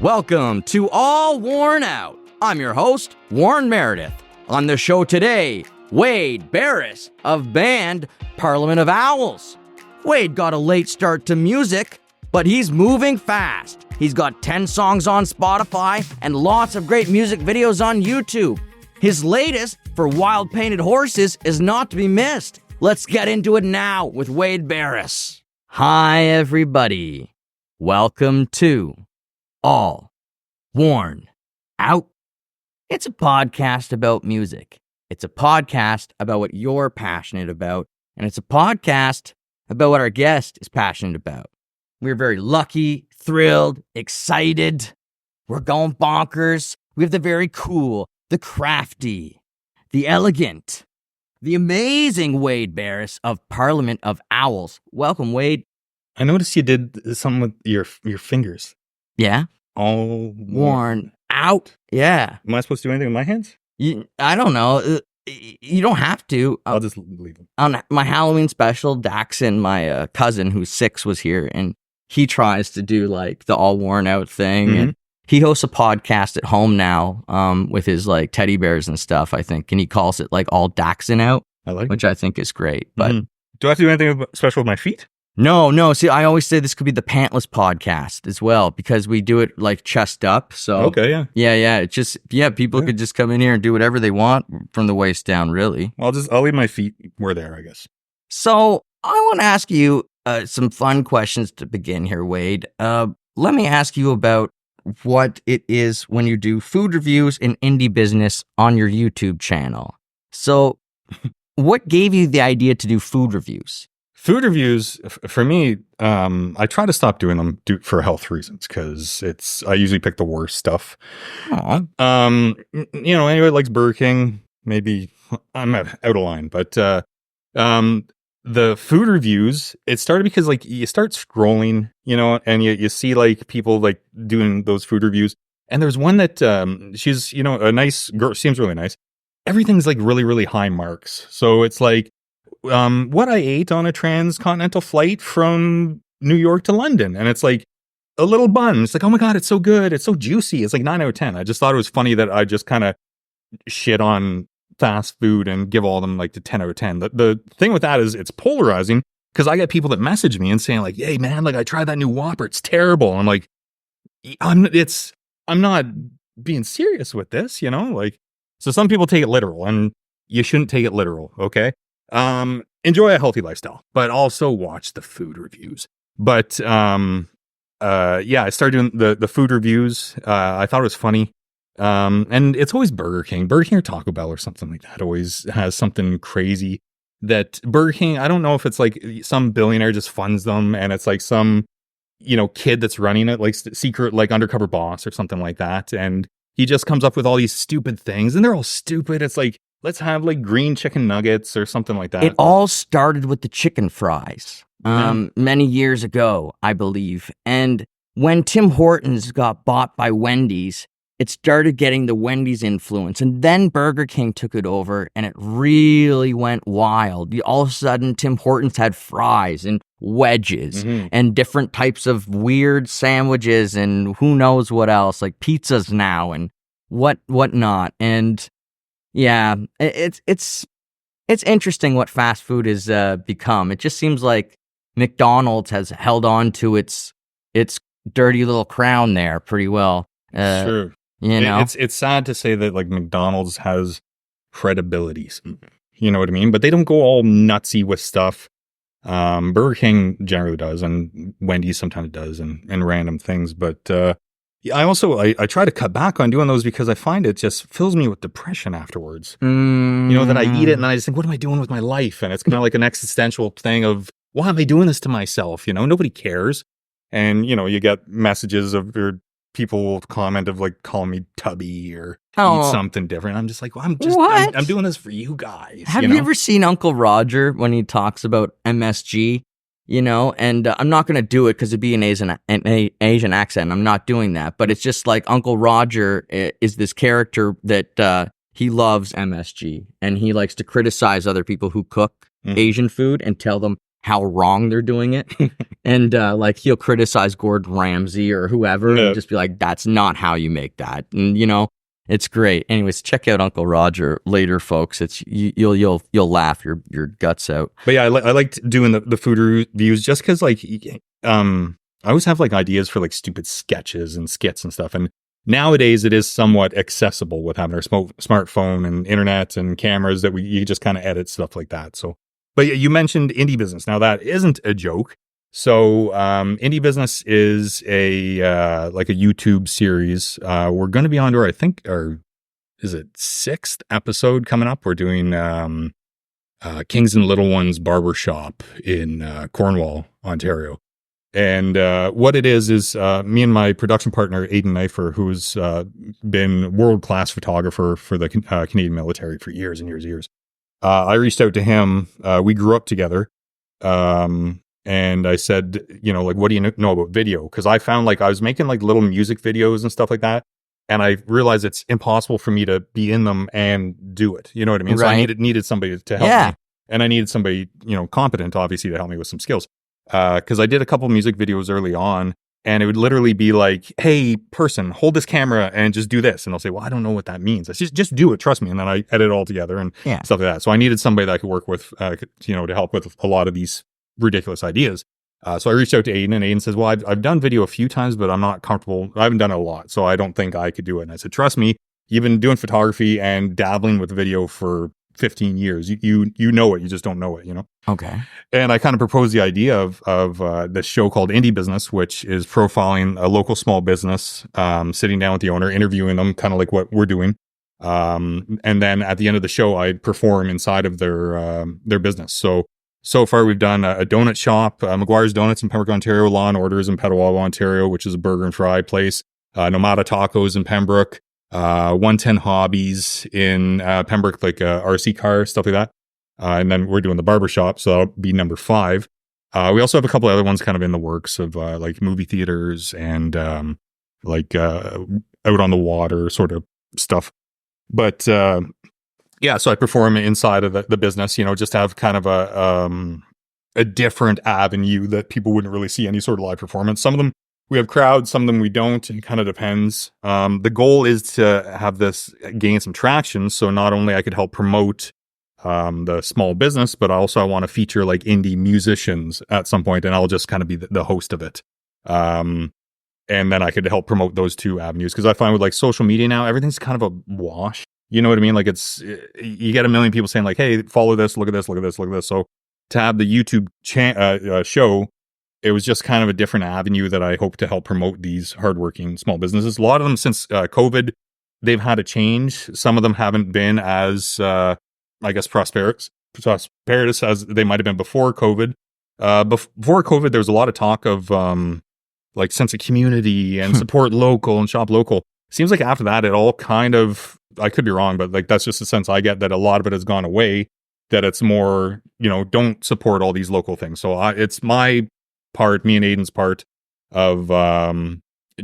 Welcome to All Worn Out. I'm your host, Warren Meredith. On the show today, Wade Barras of band Parliament of Owls. Wade got a late start to music, but he's moving fast. He's got 10 songs on Spotify and lots of great music videos on YouTube. His latest, For Wild Painted Horses, is not to be missed. Let's get into it now with Wade Barras. Hi, everybody. Welcome to All Worn Out. It's a podcast about music. It's a podcast about what you're passionate about. And it's a podcast about what our guest is passionate about. We're very lucky, thrilled, excited. We're going bonkers. We have the very cool, the crafty, the elegant, the amazing Wade Barras of Parliament of Owls. Welcome, Wade. I noticed you did something with your fingers. Yeah? All Worn out. Yeah. Am I supposed to do anything with my hands? I don't know. You don't have to. I'll just leave them. On my Halloween special, Daxon, my cousin who's 6, was here, and he tries to do like the all worn out thing. Mm-hmm. And he hosts a podcast at home now with his like teddy bears and stuff, I think. And he calls it like all Daxon out, I like which I think is great. But do I have to do anything special with my feet? No. See, I always say this could be the pantless podcast as well, because we do it like chest up. So Okay, yeah. Yeah. It's just, people could just come in here and do whatever they want from the waist down, really. I'll leave my feet where they are, I guess. So I want to ask you some fun questions to begin here, Wade. Let me ask you about what it is when you do food reviews in indie business on your YouTube channel. So what gave you the idea to do food reviews? Food reviews, for me, I try to stop doing them for health reasons, because I usually pick the worst stuff. Aww. Anybody likes Burger King, maybe I'm out of line, but the food reviews, it started because like you start scrolling, and you see like people like doing those food reviews, and there's one that she's a nice girl, seems really nice. Everything's like really, really high marks, so it's like what I ate on a transcontinental flight from New York to London. And it's like a little bun. It's like, oh my God, it's so good. It's so juicy. It's like 9 out of 10. I just thought it was funny that I just kind of shit on fast food and give all of them like the 10 out of 10. The thing with that is it's polarizing, because I get people that message me and saying like, hey man, like I tried that new Whopper. It's terrible. I'm like, I'm not being serious with this, like, so some people take it literal, and you shouldn't take it literal. Okay. Enjoy a healthy lifestyle, but also watch the food reviews. But, I started doing the food reviews. I thought it was funny. And it's always Burger King or Taco Bell or something like that. Always has something crazy that Burger King, I don't know if it's like some billionaire just funds them, and it's like some, kid that's running it, like secret, like undercover boss or something like that. And he just comes up with all these stupid things, and they're all stupid. It's like, let's have like green chicken nuggets or something like that. It all started with the chicken fries many years ago, I believe. And when Tim Hortons got bought by Wendy's, it started getting the Wendy's influence. And then Burger King took it over, and it really went wild. All of a sudden, Tim Hortons had fries and wedges and different types of weird sandwiches and who knows what else, like pizzas now and whatnot. And yeah, it's interesting what fast food has become. It just seems like McDonald's has held on to its dirty little crown there pretty well. Sure, it's sad to say that like McDonald's has credibility. You know what I mean? But they don't go all nutsy with stuff. Burger King generally does, and Wendy's sometimes does, and random things. But I try to cut back on doing those, because I find it just fills me with depression afterwards. That I eat it and I just think, what am I doing with my life? And it's kind of like an existential thing of, why am I doing this to myself? Nobody cares. And, you get messages of your people will comment of like calling me tubby or eat something different. I'm just like, well, I'm doing this for you guys. Have you ever seen Uncle Roger when he talks about MSG? And I'm not going to do it because it'd be an Asian accent. I'm not doing that. But it's just like Uncle Roger is this character that he loves MSG, and he likes to criticize other people who cook Asian food and tell them how wrong they're doing it. And like he'll criticize Gordon Ramsay or whoever and just be like, that's not how you make that. And you know, it's great. Anyways, check out Uncle Roger later, folks. It's you'll laugh your guts out. But yeah, I liked doing the food reviews just because like I always have like ideas for like stupid sketches and skits and stuff. And nowadays it is somewhat accessible with having our smartphone and internet and cameras that you just kind of edit stuff like that. So, but you mentioned indie business. Now that isn't a joke. So indie business is a like a YouTube series. We're going to be on to is it 6th episode coming up? We're doing Kings and Little Ones Barbershop in Cornwall, Ontario. And what it is me and my production partner, Aidan Knifer, who's been world-class photographer for the Canadian military for years and years and years. I reached out to him. We grew up together. And I said, you know, like, what do you know about video? Because I found like I was making like little music videos and stuff like that. And I realized it's impossible for me to be in them and do it. You know what I mean? Right. So I needed somebody to help me. And I needed somebody, you know, competent, obviously, to help me with some skills. Because I did a couple music videos early on, and it would literally be like, hey, person, hold this camera and just do this. And they'll say, well, I don't know what that means. I just do it, trust me. And then I edit it all together and stuff like that. So I needed somebody that I could work with, you know, to help with a lot of these ridiculous ideas. So I reached out to Aidan, and Aidan says, well, I've done video a few times, but I'm not comfortable. I haven't done it a lot, so I don't think I could do it. And I said, trust me, you've been doing photography and dabbling with video for 15 years. You know it, you just don't know it, you know? Okay. And I kind of proposed the idea of this show called Indie Business, which is profiling a local small business, sitting down with the owner, interviewing them, kind of like what we're doing. And then at the end of the show, I perform inside of their business. So far, we've done a donut shop, McGuire's Donuts in Pembroke, Ontario, Law and Orders in Petawawa, Ontario, which is a burger and fry place, Nomada Tacos in Pembroke, 110 Hobbies in Pembroke, like RC car, stuff like that. And then we're doing the barbershop, so that'll be number 5. We also have a couple other ones kind of in the works of like movie theaters and like out on the water sort of stuff. But yeah, so I perform inside of the business, you know, just have kind of a different avenue that people wouldn't really see any sort of live performance. Some of them we have crowds, some of them we don't. It kind of depends. The goal is to have this gain some traction. So not only I could help promote the small business, but also I want to feature like indie musicians at some point, and I'll just kind of be the host of it. And then I could help promote those two avenues, because I find with like social media now, everything's kind of a wash. You know what I mean? Like you get a million people saying like, hey, follow this, look at this, look at this, look at this. So to have the YouTube show, it was just kind of a different avenue that I hope to help promote these hardworking small businesses. A lot of them since COVID, they've had a change. Some of them haven't been as, I guess, prosperous as they might have been before COVID. Before COVID, there was a lot of talk of like sense of community and support local and shop local. Seems like after that, it all kind of, I could be wrong, but like that's just the sense I get, that a lot of it has gone away, that it's more, you know, don't support all these local things. So it's my part, me and Aidan's part of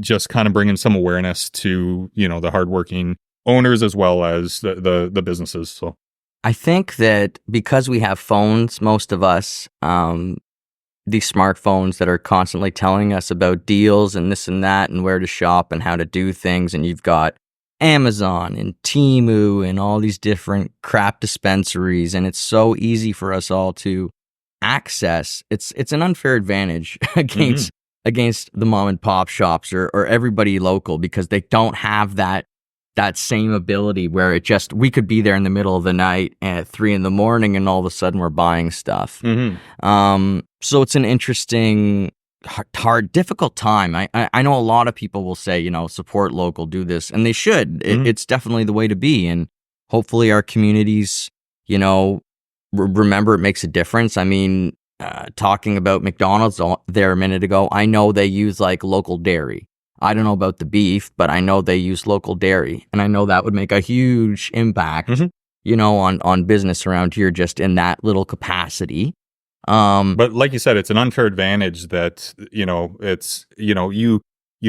just kind of bringing some awareness to, you know, the hardworking owners as well as the businesses. So I think that because we have phones, most of us, these smartphones that are constantly telling us about deals and this and that and where to shop and how to do things, and you've got Amazon and Temu and all these different crap dispensaries, and it's so easy for us all to access. It's an unfair advantage against the mom and pop shops or everybody local, because they don't have that same ability where we could be there in the middle of the night at 3 a.m. and all of a sudden we're buying stuff. So it's an interesting, hard, difficult time. I know a lot of people will say, you know, support local, do this, and they should. It's definitely the way to be. And hopefully our communities, you know, remember it makes a difference. I mean, talking about McDonald's there a minute ago, I know they use like local dairy. I don't know about the beef, but I know they use local dairy, and I know that would make a huge impact, you know, on business around here just in that little capacity. But like you said, it's an unfair advantage that, you know, it's, you know, you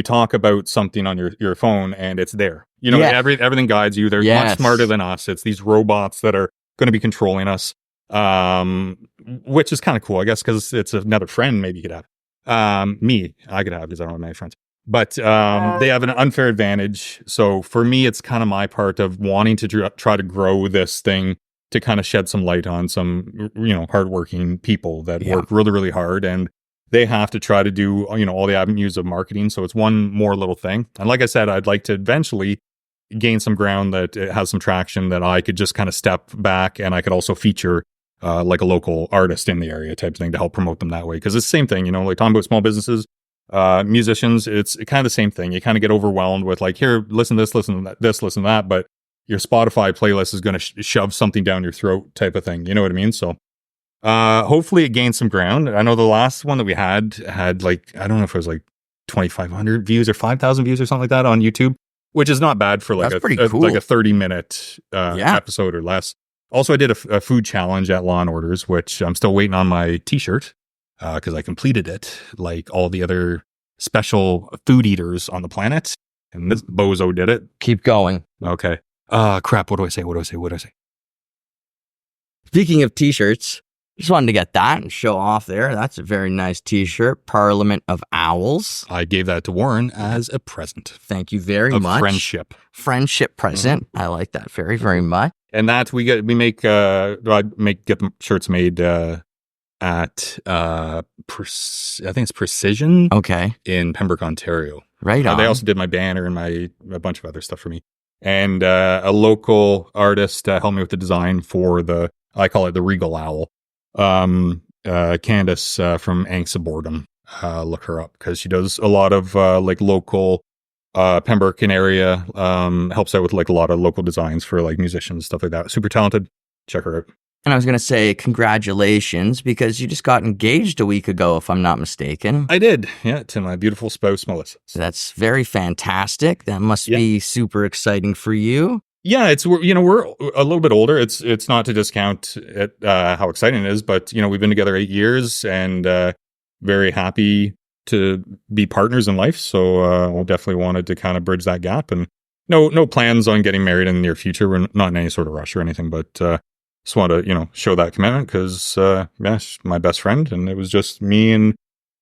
talk about something on your phone and it's there. You know, everything guides you. They're much smarter than us. It's these robots that are going to be controlling us. which is kind of cool, I guess, because it's another friend maybe you could have. I could have because I don't have many friends. But they have an unfair advantage. So for me, it's kind of my part of wanting to try to grow this thing to kind of shed some light on some, hardworking people that work really, really hard. And they have to try to do, all the avenues of marketing. So it's one more little thing. And like I said, I'd like to eventually gain some ground that it has some traction that I could just kind of step back and I could also feature like a local artist in the area type thing to help promote them that way. Because it's the same thing, like talking about small businesses, musicians, it's kind of the same thing. You kind of get overwhelmed with like, here, listen to this, listen to that, listen to that. But your Spotify playlist is going to shove something down your throat type of thing. You know what I mean? So hopefully it gains some ground. I know the last one that we had like, I don't know if it was like 2,500 views or 5,000 views or something like that on YouTube, which is not bad for like pretty cool. like a 30-minute episode or less. Also, I did a food challenge at Law and Orders, which I'm still waiting on my t-shirt because I completed it like all the other special food eaters on the planet. And this bozo did it. Keep going. Okay. Crap. What do I say? Speaking of t-shirts, just wanted to get that and show off there. That's a very nice t-shirt. Parliament of Owls. I gave that to Warren as a present. Thank you very much. Friendship present. I like that very, very much. And that I get the shirts made at I think it's Precision. Okay. In Pembroke, Ontario. Right on. They also did my banner and a bunch of other stuff for me. And a local artist helped me with the design for I call it the Regal Owl. Candace from Angst of Boredom. Look her up because she does a lot of like local Pembroke area, helps out with like a lot of local designs for like musicians, stuff like that. Super talented. Check her out. And I was going to say congratulations because you just got engaged a week ago, if I'm not mistaken. I did. Yeah. To my beautiful spouse, Melissa. So that's very fantastic. That must be super exciting for you. Yeah. We're a little bit older. It's not to discount how exciting it is, but we've been together 8 years and very happy to be partners in life. So we definitely wanted to kind of bridge that gap, and no plans on getting married in the near future. We're not in any sort of rush or anything, but just want to show that commitment because she's my best friend, and it was just me and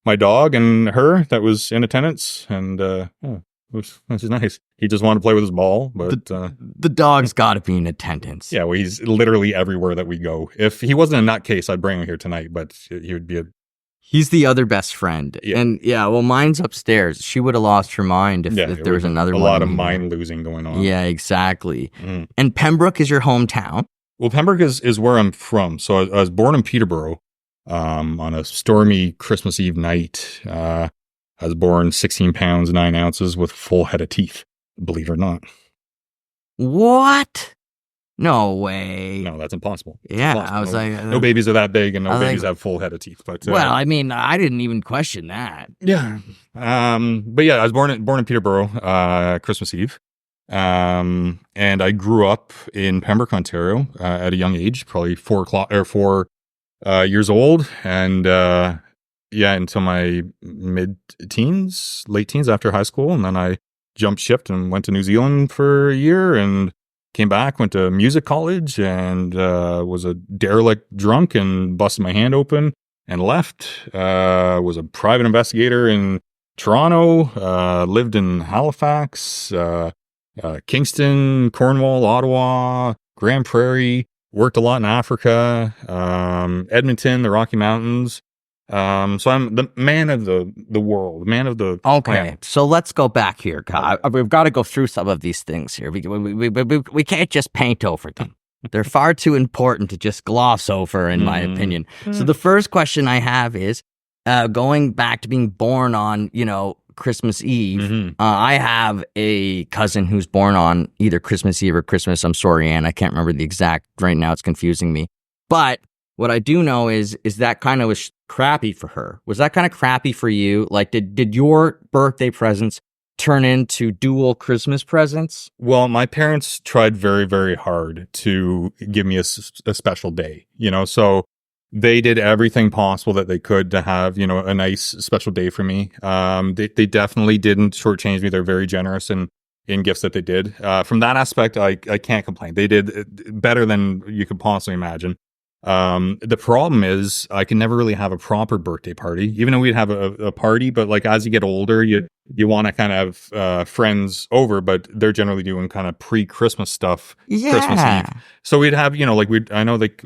my dog and her that was in attendance, and which is nice. He just wanted to play with his ball, but the dog's got to be in attendance. Yeah, well, he's literally everywhere that we go. If he wasn't a nutcase, I'd bring him here tonight, but he would be He's the other best friend. Yeah. And well, mine's upstairs. She would have lost her mind if there was another one. A lot of mind losing going on. Yeah, exactly. Mm. And Pembroke is your hometown? Well, Pembroke is where I'm from. So I was born in Peterborough on a stormy Christmas Eve night. I was born 16 pounds, 9 ounces with a full head of teeth, believe it or not. What? No way. No, that's impossible. Yeah, I was like... no babies are that big and no babies have full head of teeth. But well, I mean, I didn't even question that. Yeah. But yeah, I was born in Peterborough, Christmas Eve. And I grew up in Pembroke, Ontario, at a young age, probably 4 years old. And until my late teens after high school. And then I jumped ship and went to New Zealand for a year and came back, went to music college, and was a derelict drunk and busted my hand open and left. Was a private investigator in Toronto, lived in Halifax, Kingston, Cornwall, Ottawa, Grand Prairie, worked a lot in Africa, Edmonton, the Rocky Mountains. So I'm the man of the world, man of the planet. So let's go back here. We've got to go through some of these things here. We can't just paint over them. They're far too important to just gloss over, in my opinion. So the first question I have is, going back to being born on, Christmas Eve. I have a cousin who's born on either Christmas Eve or Christmas. I'm sorry, Anne, I can't remember the exact right now. It's confusing me. But what I do know is that kind of was crappy for her. Was that kind of crappy for you? Like, did your birthday presents turn into dual Christmas presents? Well, my parents tried very, very hard to give me a special day, so they did everything possible that they could to have, a nice special day for me. They definitely didn't shortchange me. They're very generous in gifts that they did. From that aspect, I can't complain. They did better than you could possibly imagine. The problem is I can never really have a proper birthday party, even though we'd have a party. But like as you get older, you want to kind of have friends over, but they're generally doing kind of pre-Christmas stuff, Christmas Eve. So we'd have, I know like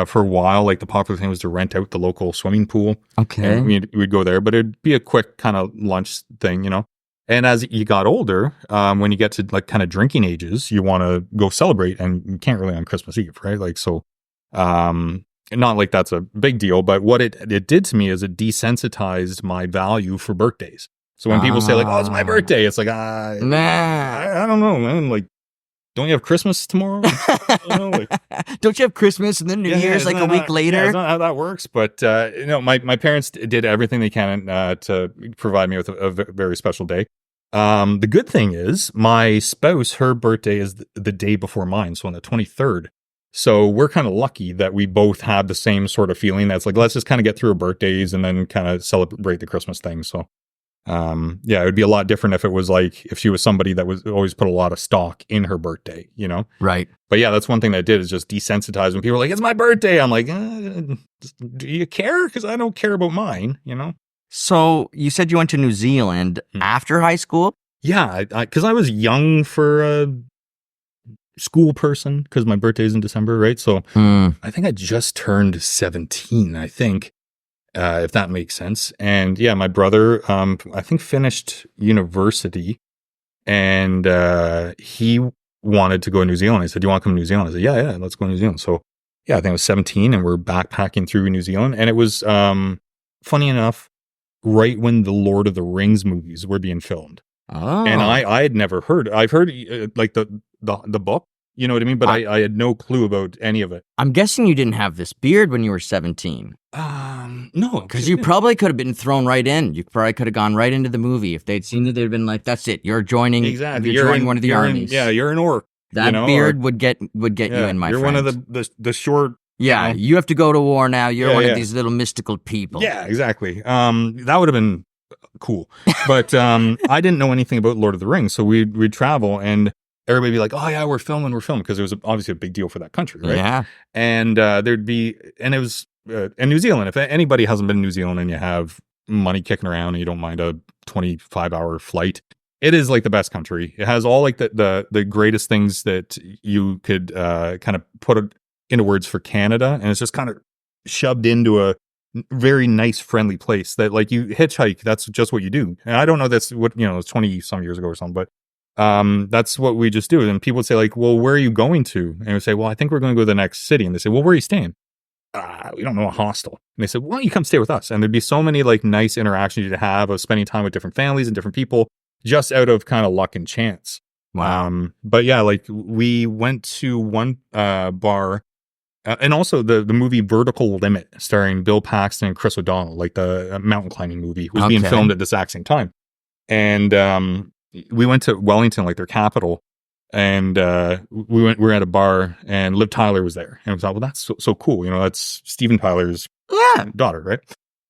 for a while, like the popular thing was to rent out the local swimming pool. Okay. And we'd go there, but it'd be a quick kind of lunch thing, And as you got older, when you get to like kind of drinking ages, you want to go celebrate, and you can't really on Christmas Eve, right? Like, so, not like that's a big deal, but what it did to me is it desensitized my value for birthdays. So when people say like, "Oh, it's my birthday," it's like, I don't know, man. Like, don't you have Christmas tomorrow? Don't you have Christmas and then New Year's like a week later? Yeah, that's not how that works. But my parents did everything they can to provide me with a very special day. The good thing is my spouse, her birthday is the day before mine, so on the 23rd. So we're kind of lucky that we both had the same sort of feeling. That's like, let's just kind of get through our birthdays and then kind of celebrate the Christmas thing. So, it would be a lot different if it was like, if she was somebody that was always put a lot of stock in her birthday, Right. But yeah, that's one thing that I did is just desensitize when people are like, it's my birthday. I'm like, do you care? Because I don't care about mine, So you said you went to New Zealand after high school? Yeah, because I was young for a school person, because my birthday is in December, right? So I think I just turned 17, I think, if that makes sense. And yeah, my brother, I think finished university, and he wanted to go to New Zealand. He said, "Do you want to come to New Zealand?" I said, yeah, let's go to New Zealand. So yeah, I think I was 17 and we're backpacking through New Zealand. And it was, funny enough, right when the Lord of the Rings movies were being filmed. Oh. And I had never heard, I've heard like the book, you know what I mean? But I had no clue about any of it. I'm guessing you didn't have this beard when you were 17. No. Because you probably could have been thrown right in. You probably could have gone right into the movie. If they'd seen it, they'd have been like, that's it. You're joining, you're joining one of the armies. You're an orc. That beard would get you in, my friend. You're one of the short. Yeah, you have to go to war now. You're one of these little mystical people. Yeah, exactly. That would have been cool. But I didn't know anything about Lord of the Rings. So we'd travel and everybody would be like, oh yeah, we're filming. Because it was obviously a big deal for that country, right? Yeah. And it was in New Zealand. If anybody hasn't been to New Zealand and you have money kicking around and you don't mind a 25-hour flight, it is like the best country. It has all like the greatest things that you could kind of put into words for Canada, and it's just kind of shoved into a very nice, friendly place that like you hitchhike. That's just what you do. And I don't know that's what, it's 20 some years ago or something, but that's what we just do. And people would say like, well, where are you going to? And I would say, well, I think we're going to go to the next city. And they say, well, where are you staying? We don't know, a hostel. And they said, why don't you come stay with us? And there'd be so many like nice interactions you'd have of spending time with different families and different people just out of kind of luck and chance. Wow. But yeah, like we went to one bar. And also the movie Vertical Limit, starring Bill Paxton and Chris O'Donnell, like the mountain climbing movie, was being filmed at the exact same time. And we went to Wellington, like their capital, and we were at a bar, and Liv Tyler was there. And I thought, well, that's so cool. That's Steven Tyler's daughter, right?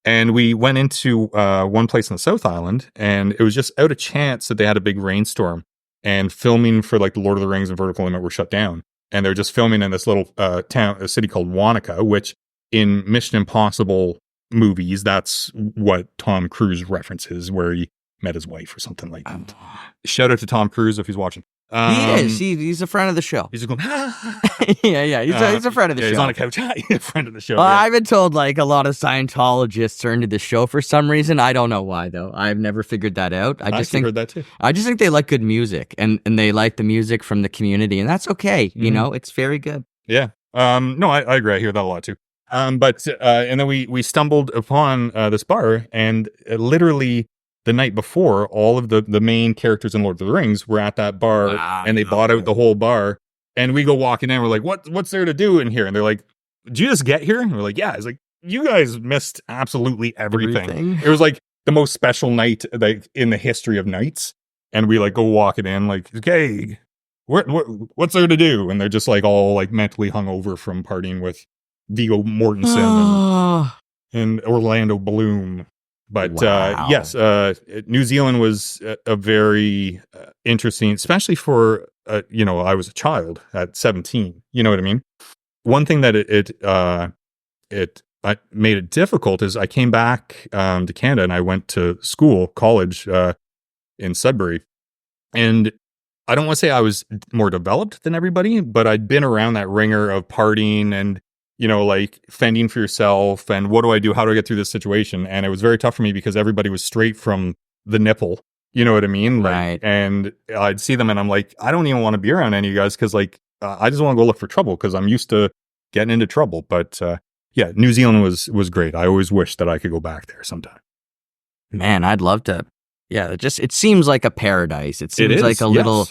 And we went into one place on the South Island, and it was just out of chance that they had a big rainstorm, and filming for like the Lord of the Rings and Vertical Limit were shut down. And they're just filming in this little a city called Wanaka, which in Mission Impossible movies, that's what Tom Cruise references, where he met his wife or something like that. Shout out to Tom Cruise if he's watching. He is. He's a friend of the show. He's just going, yeah. He's a friend of the show. He's on a couch. He's a friend of the show. I've been told like a lot of Scientologists are into the show for some reason. I don't know why though. I've never figured that out. I just think that too. I just think they like good music and they like the music from the community, and that's okay. Mm-hmm. It's very good. Yeah. No, I agree. I hear that a lot too. But and then we stumbled upon this bar, and literally the night before, all of the main characters in Lord of the Rings were at that bar, and they bought out the whole bar. And we go walking in, we're like, what's there to do in here? And they're like, did you just get here? And we're like, yeah. It's like, you guys missed absolutely everything. It was like the most special night like in the history of nights. And we like go walking in like, okay, what's there to do? And they're just like all like mentally hungover from partying with Viggo Mortensen and Orlando Bloom. But yes, New Zealand was a very interesting, especially for, I was a child at 17. You know what I mean? one thing that made it difficult is I came back to Canada and I went to college in Sudbury, and I don't want to say I was more developed than everybody, but I'd been around that ringer of partying and, like fending for yourself and what do I do? How do I get through this situation? And it was very tough for me because everybody was straight from the nipple. You know what I mean? Right. And I'd see them and I'm like, I don't even want to be around any of you guys because I just want to go look for trouble because I'm used to getting into trouble. But yeah, New Zealand was great. I always wish that I could go back there sometime. Man, I'd love to. Yeah, it seems like a paradise. It seems like a little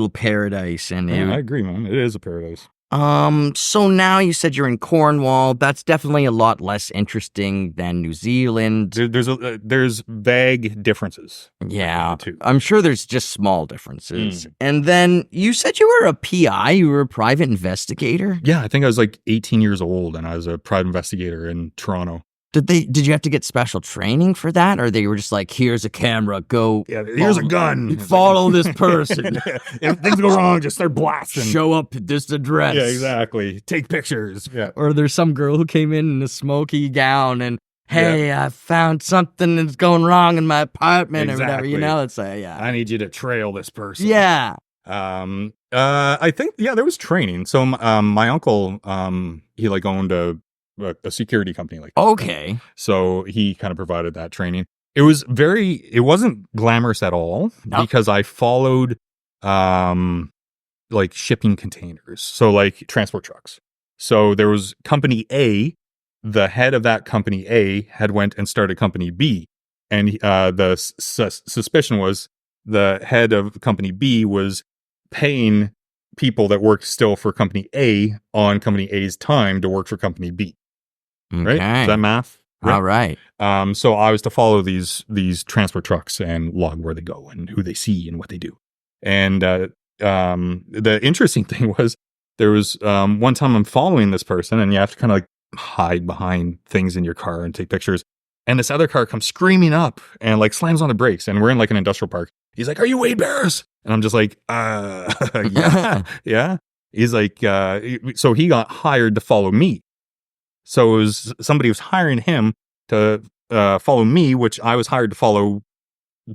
paradise, and I agree, man. It is a paradise. So now you said you're in Cornwall. That's definitely a lot less interesting than New Zealand. There's vague differences. Yeah, I'm sure there's just small differences. And then you said you were a PI. You were a private investigator. Yeah, I think I was like 18 years old, and I was a private investigator in Toronto. Did you have to get special training for that, or they were just like, here's a camera, go. Yeah, here's a gun. Follow this person. If things go wrong, just start blasting. Show up at this address. Yeah, exactly. Take pictures. Yeah. Or there's some girl who came in a smoky gown and, hey, I found something that's going wrong in my apartment or whatever. It's I need you to trail this person. Yeah. I think there was training. So my uncle he owned a security company Okay. So he kind of provided that training. It wasn't glamorous at all because I followed shipping containers. So transport trucks. So there was company A, the head of that company A had went and started company B. And the suspicion was the head of company B was paying people that worked still for company A on company A's time to work for company B. Okay. Right? Is that math? Right? All right. So I was to follow these transport trucks and log where they go and who they see and what they do. And the interesting thing was there was one time I'm following this person and you have to kind of hide behind things in your car and take pictures. And this other car comes screaming up and slams on the brakes. And we're in an industrial park. He's like, "Are you Wade Barras?" And I'm just like, yeah, yeah. He's like, so he got hired to follow me. So it was somebody was hiring him to follow me, which I was hired to follow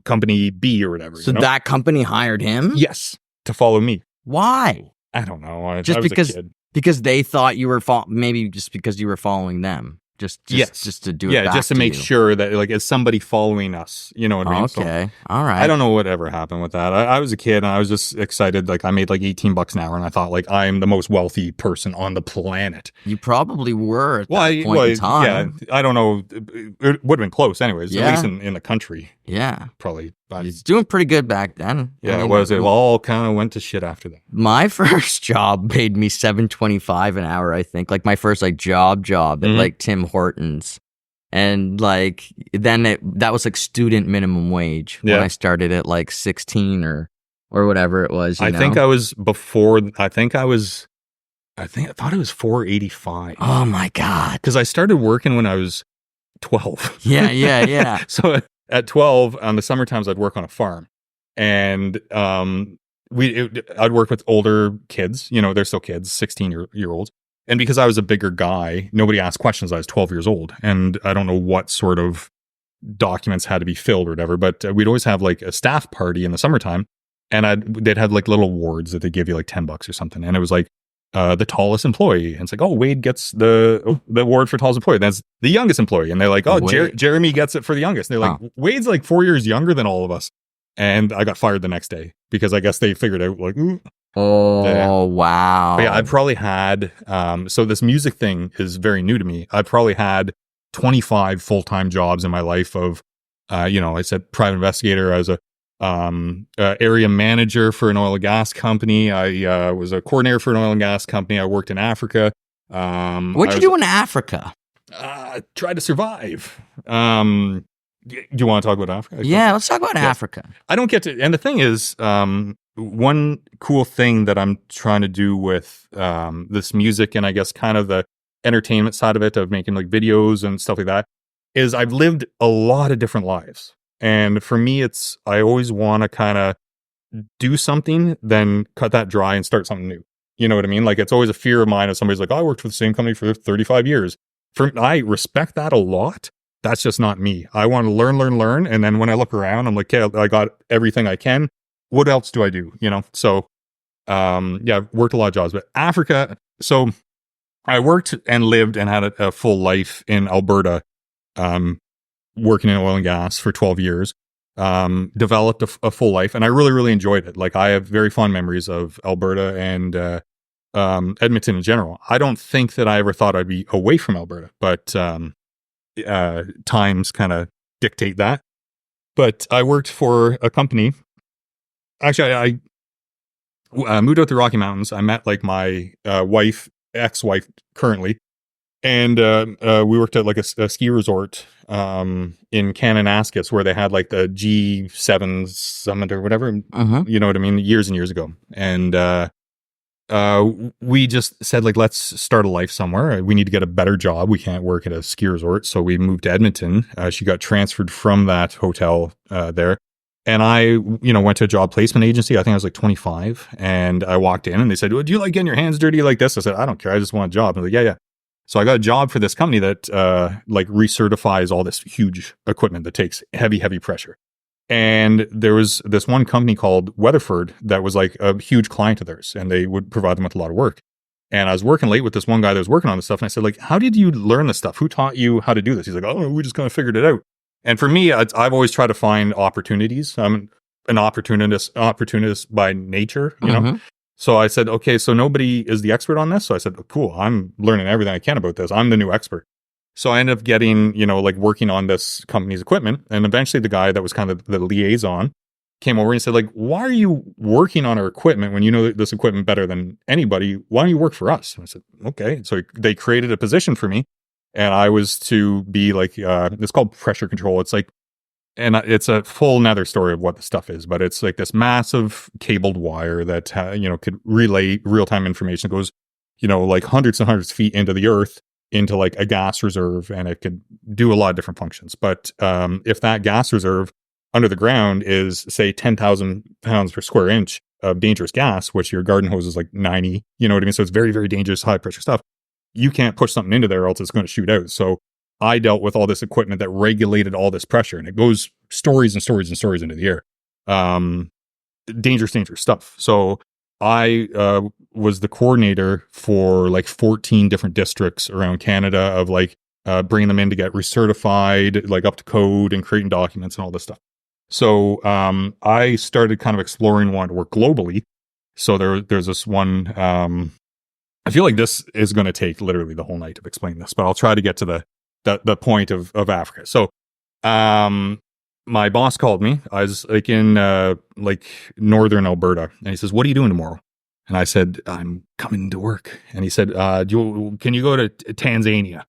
company B or whatever. So that company hired him? Yes, to follow me. Why? I don't know. I was a kid. Because they thought you were maybe just because you were following them. Just to do it back just to make sure that is somebody following us, you know what I mean? Okay, so, all right. I don't know whatever happened with that. I was a kid and I was just excited. I made $18 an hour and I thought I'm the most wealthy person on the planet. You probably were at that point in time. Yeah, I don't know. It would have been close anyways, at least in the country. Yeah. Probably. It's doing pretty good back then. Yeah, it all kind of went to shit after that. My first job paid me $7.25 an hour, I think. My first job at Tim Hortons. And then that was student minimum wage when I started at 16 or whatever it was. I thought it was $4.85. Oh my God. Because I started working when I was 12. Yeah. So at 12, on the summer times, I'd work on a farm, and I'd work with older kids. They're still kids, 16-year-olds. And because I was a bigger guy, nobody asked questions. I was 12 years old, and I don't know what sort of documents had to be filled or whatever. But we'd always have a staff party in the summertime, and they'd have little awards that they give you $10 or something, and it was the tallest employee. And it's Wade gets the award for tallest employee. That's the youngest employee. And they're like, Jeremy gets it for the youngest. And they're like, Wade's 4 years younger than all of us. And I got fired the next day because I guess they figured out wow. But yeah, I probably had, so this music thing is very new to me. I probably had 25 full-time jobs in my life of, I said private investigator. I was a area manager for an oil and gas company. I was a coordinator for an oil and gas company. I worked in Africa. What'd you do in Africa? Tried to survive. Do you want to talk about Africa? Yeah, let's talk about Africa. I don't get to, and the thing is, one cool thing that I'm trying to do with this music and I guess kind of the entertainment side of it, of making videos and stuff like that, is I've lived a lot of different lives. And for me, I always want to kind of do something, then cut that dry and start something new. You know what I mean? Like, it's always a fear of mine if somebody's like, oh, I worked for the same company for 35 years. I respect that a lot. That's just not me. I want to learn. And then when I look around, I'm like, okay, I got everything I can. What else do I do? You know? So, yeah, I've worked a lot of jobs, but Africa. So I worked and lived and had a full life in Alberta, working in oil and gas for 12 years, developed a full life, and I really, really enjoyed it. Like, I have very fond memories of Alberta and Edmonton in general. I don't think that I ever thought I'd be away from Alberta, but times kind of dictate that. But I worked for a company. Actually, I moved out to the Rocky Mountains. I met like my ex-wife currently, and we worked at like a ski resort in Kananaskis, where they had like the G7 summit or whatever. You know what I mean? Years and years ago. And we just said, like, let's start a life somewhere. We need to get a better job. We can't work at a ski resort. So we moved to Edmonton. She got transferred from that hotel there. And I, went to a job placement agency. I think I was like 25. And I walked in and they said, well, do you like getting your hands dirty like this? I said, I don't care. I just want a job. And they're like, yeah. So I got a job for this company that like recertifies all this huge equipment that takes heavy, heavy pressure. And there was this one company called Weatherford that was like a huge client of theirs, and they would provide them with a lot of work. And I was working late with this one guy that was working on this stuff. And I said, like, how did you learn this stuff? Who taught you how to do this? He's like, oh, we just kind of figured it out. And for me, I've always tried to find opportunities. I'm an opportunist by nature, you know? So I said, okay, so nobody is the expert on this. So I said, oh, cool, I'm learning everything I can about this. I'm the new expert. So I ended up getting, like working on this company's equipment. And eventually the guy that was kind of the liaison came over and said, like, why are you working on our equipment when you know this equipment better than anybody? Why don't you work for us? And I said, okay. So they created a position for me, and I was to be like, it's called pressure control. It's like, and it's a full another story of what the stuff is, but it's like this massive cabled wire that, could relay real-time information. It goes, like hundreds and hundreds of feet into the earth, into like a gas reserve, and it could do a lot of different functions. But if that gas reserve under the ground is, say, 10,000 pounds per square inch of dangerous gas, which your garden hose is like 90, you know what I mean? So it's very, very dangerous, high pressure stuff. You can't push something into there or else it's going to shoot out. So I dealt with all this equipment that regulated all this pressure, and it goes stories and stories and stories into the air. Dangerous stuff. So I was the coordinator for like 14 different districts around Canada of like bringing them in to get recertified, like up to code and creating documents and all this stuff. So I started kind of exploring wanting to work globally. So there's this one. I feel like this is going to take literally the whole night to explain this, but I'll try to get to the point of Africa. So my boss called me. I was like in like northern Alberta, and he says, what are you doing tomorrow? And I said, I'm coming to work. And he said, can you go to Tanzania?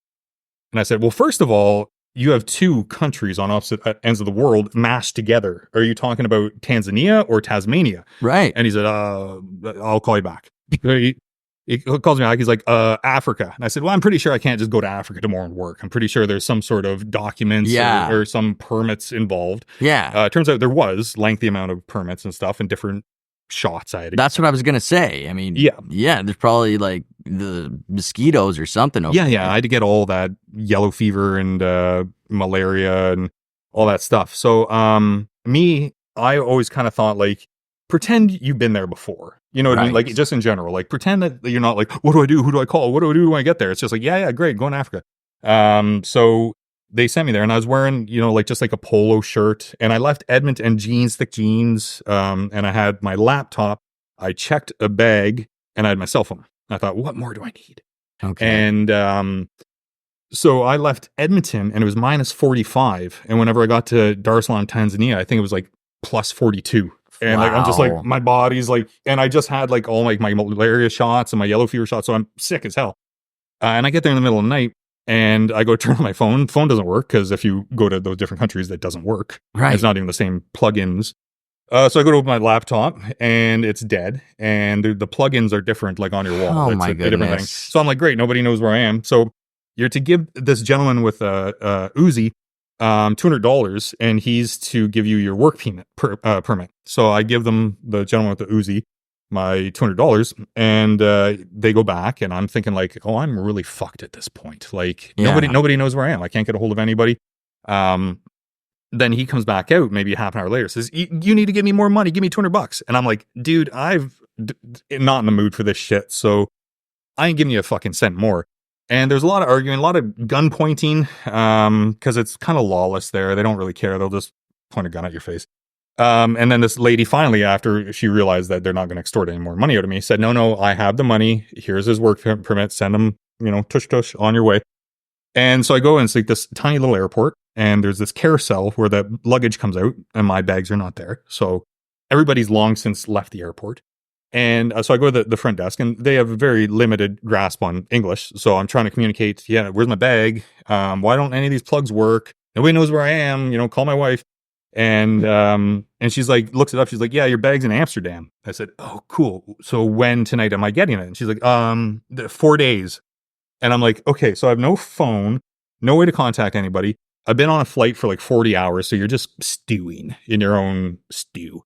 And I said, well, first of all, you have two countries on opposite ends of the world mashed together. Are you talking about Tanzania or Tasmania? Right. And he said, I'll call you back. He calls me back. He's like, Africa. And I said, well, I'm pretty sure I can't just go to Africa tomorrow and work. I'm pretty sure there's some sort of documents or some permits involved. Yeah. It turns out there was lengthy amount of permits and stuff and different shots I had to That's what I was going to say. I mean, yeah, there's probably like the mosquitoes or something over there. Yeah. I had to get all that yellow fever and malaria and all that stuff. So I always kind of thought, like, pretend you've been there before. You know what I mean? Like, just in general, like, pretend that you're not like, what do I do? Who do I call? What do I do when I get there? It's just like, yeah, great, going to Africa. So they sent me there, and I was wearing, like just like a polo shirt, and I left Edmonton and thick jeans, and I had my laptop. I checked a bag, and I had my cell phone. I thought, what more do I need? Okay. And so I left Edmonton, and it was minus 45. And whenever I got to Dar es Salaam, Tanzania, I think it was like plus 42. And like, I'm just like, my body's like, and I just had like all like my malaria shots and my yellow fever shots. So I'm sick as hell. And I get there in the middle of the night, and I go turn on my phone. Phone doesn't work, because if you go to those different countries, that doesn't work. Right. It's not even the same plugins. So I go to open my laptop, and it's dead. And the plugins are different, like on your wall. Oh, my goodness. Different thing. So I'm like, great, nobody knows where I am. So you're to give this gentleman with a Uzi $200, and he's to give you your work permit. So I give them, the gentleman with the Uzi, my $200, and they go back, and I'm thinking like, oh, I'm really fucked at this point. Like nobody knows where I am. I can't get a hold of anybody. Then he comes back out maybe half an hour later, says, you need to give me more money. Give me $200. And I'm like, dude, not in the mood for this shit. So I ain't giving you a fucking cent more. And there's a lot of arguing, a lot of gun pointing, because it's kind of lawless there. They don't really care. They'll just point a gun at your face. And then this lady finally, after she realized that they're not going to extort any more money out of me, said, no, I have the money. Here's his work permit. Send him, tush tush on your way. And so I go and it's like this tiny little airport, and there's this carousel where the luggage comes out and my bags are not there. So everybody's long since left the airport. And so I go to the front desk, and they have a very limited grasp on English. So I'm trying to communicate, where's my bag? Why don't any of these plugs work? Nobody knows where I am, call my wife. And she's like, looks it up. She's like, yeah, your bag's in Amsterdam. I said, oh, cool. So when tonight am I getting it? And she's like, 4 days. And I'm like, okay, so I have no phone, no way to contact anybody. I've been on a flight for like 40 hours. So you're just stewing in your own stew.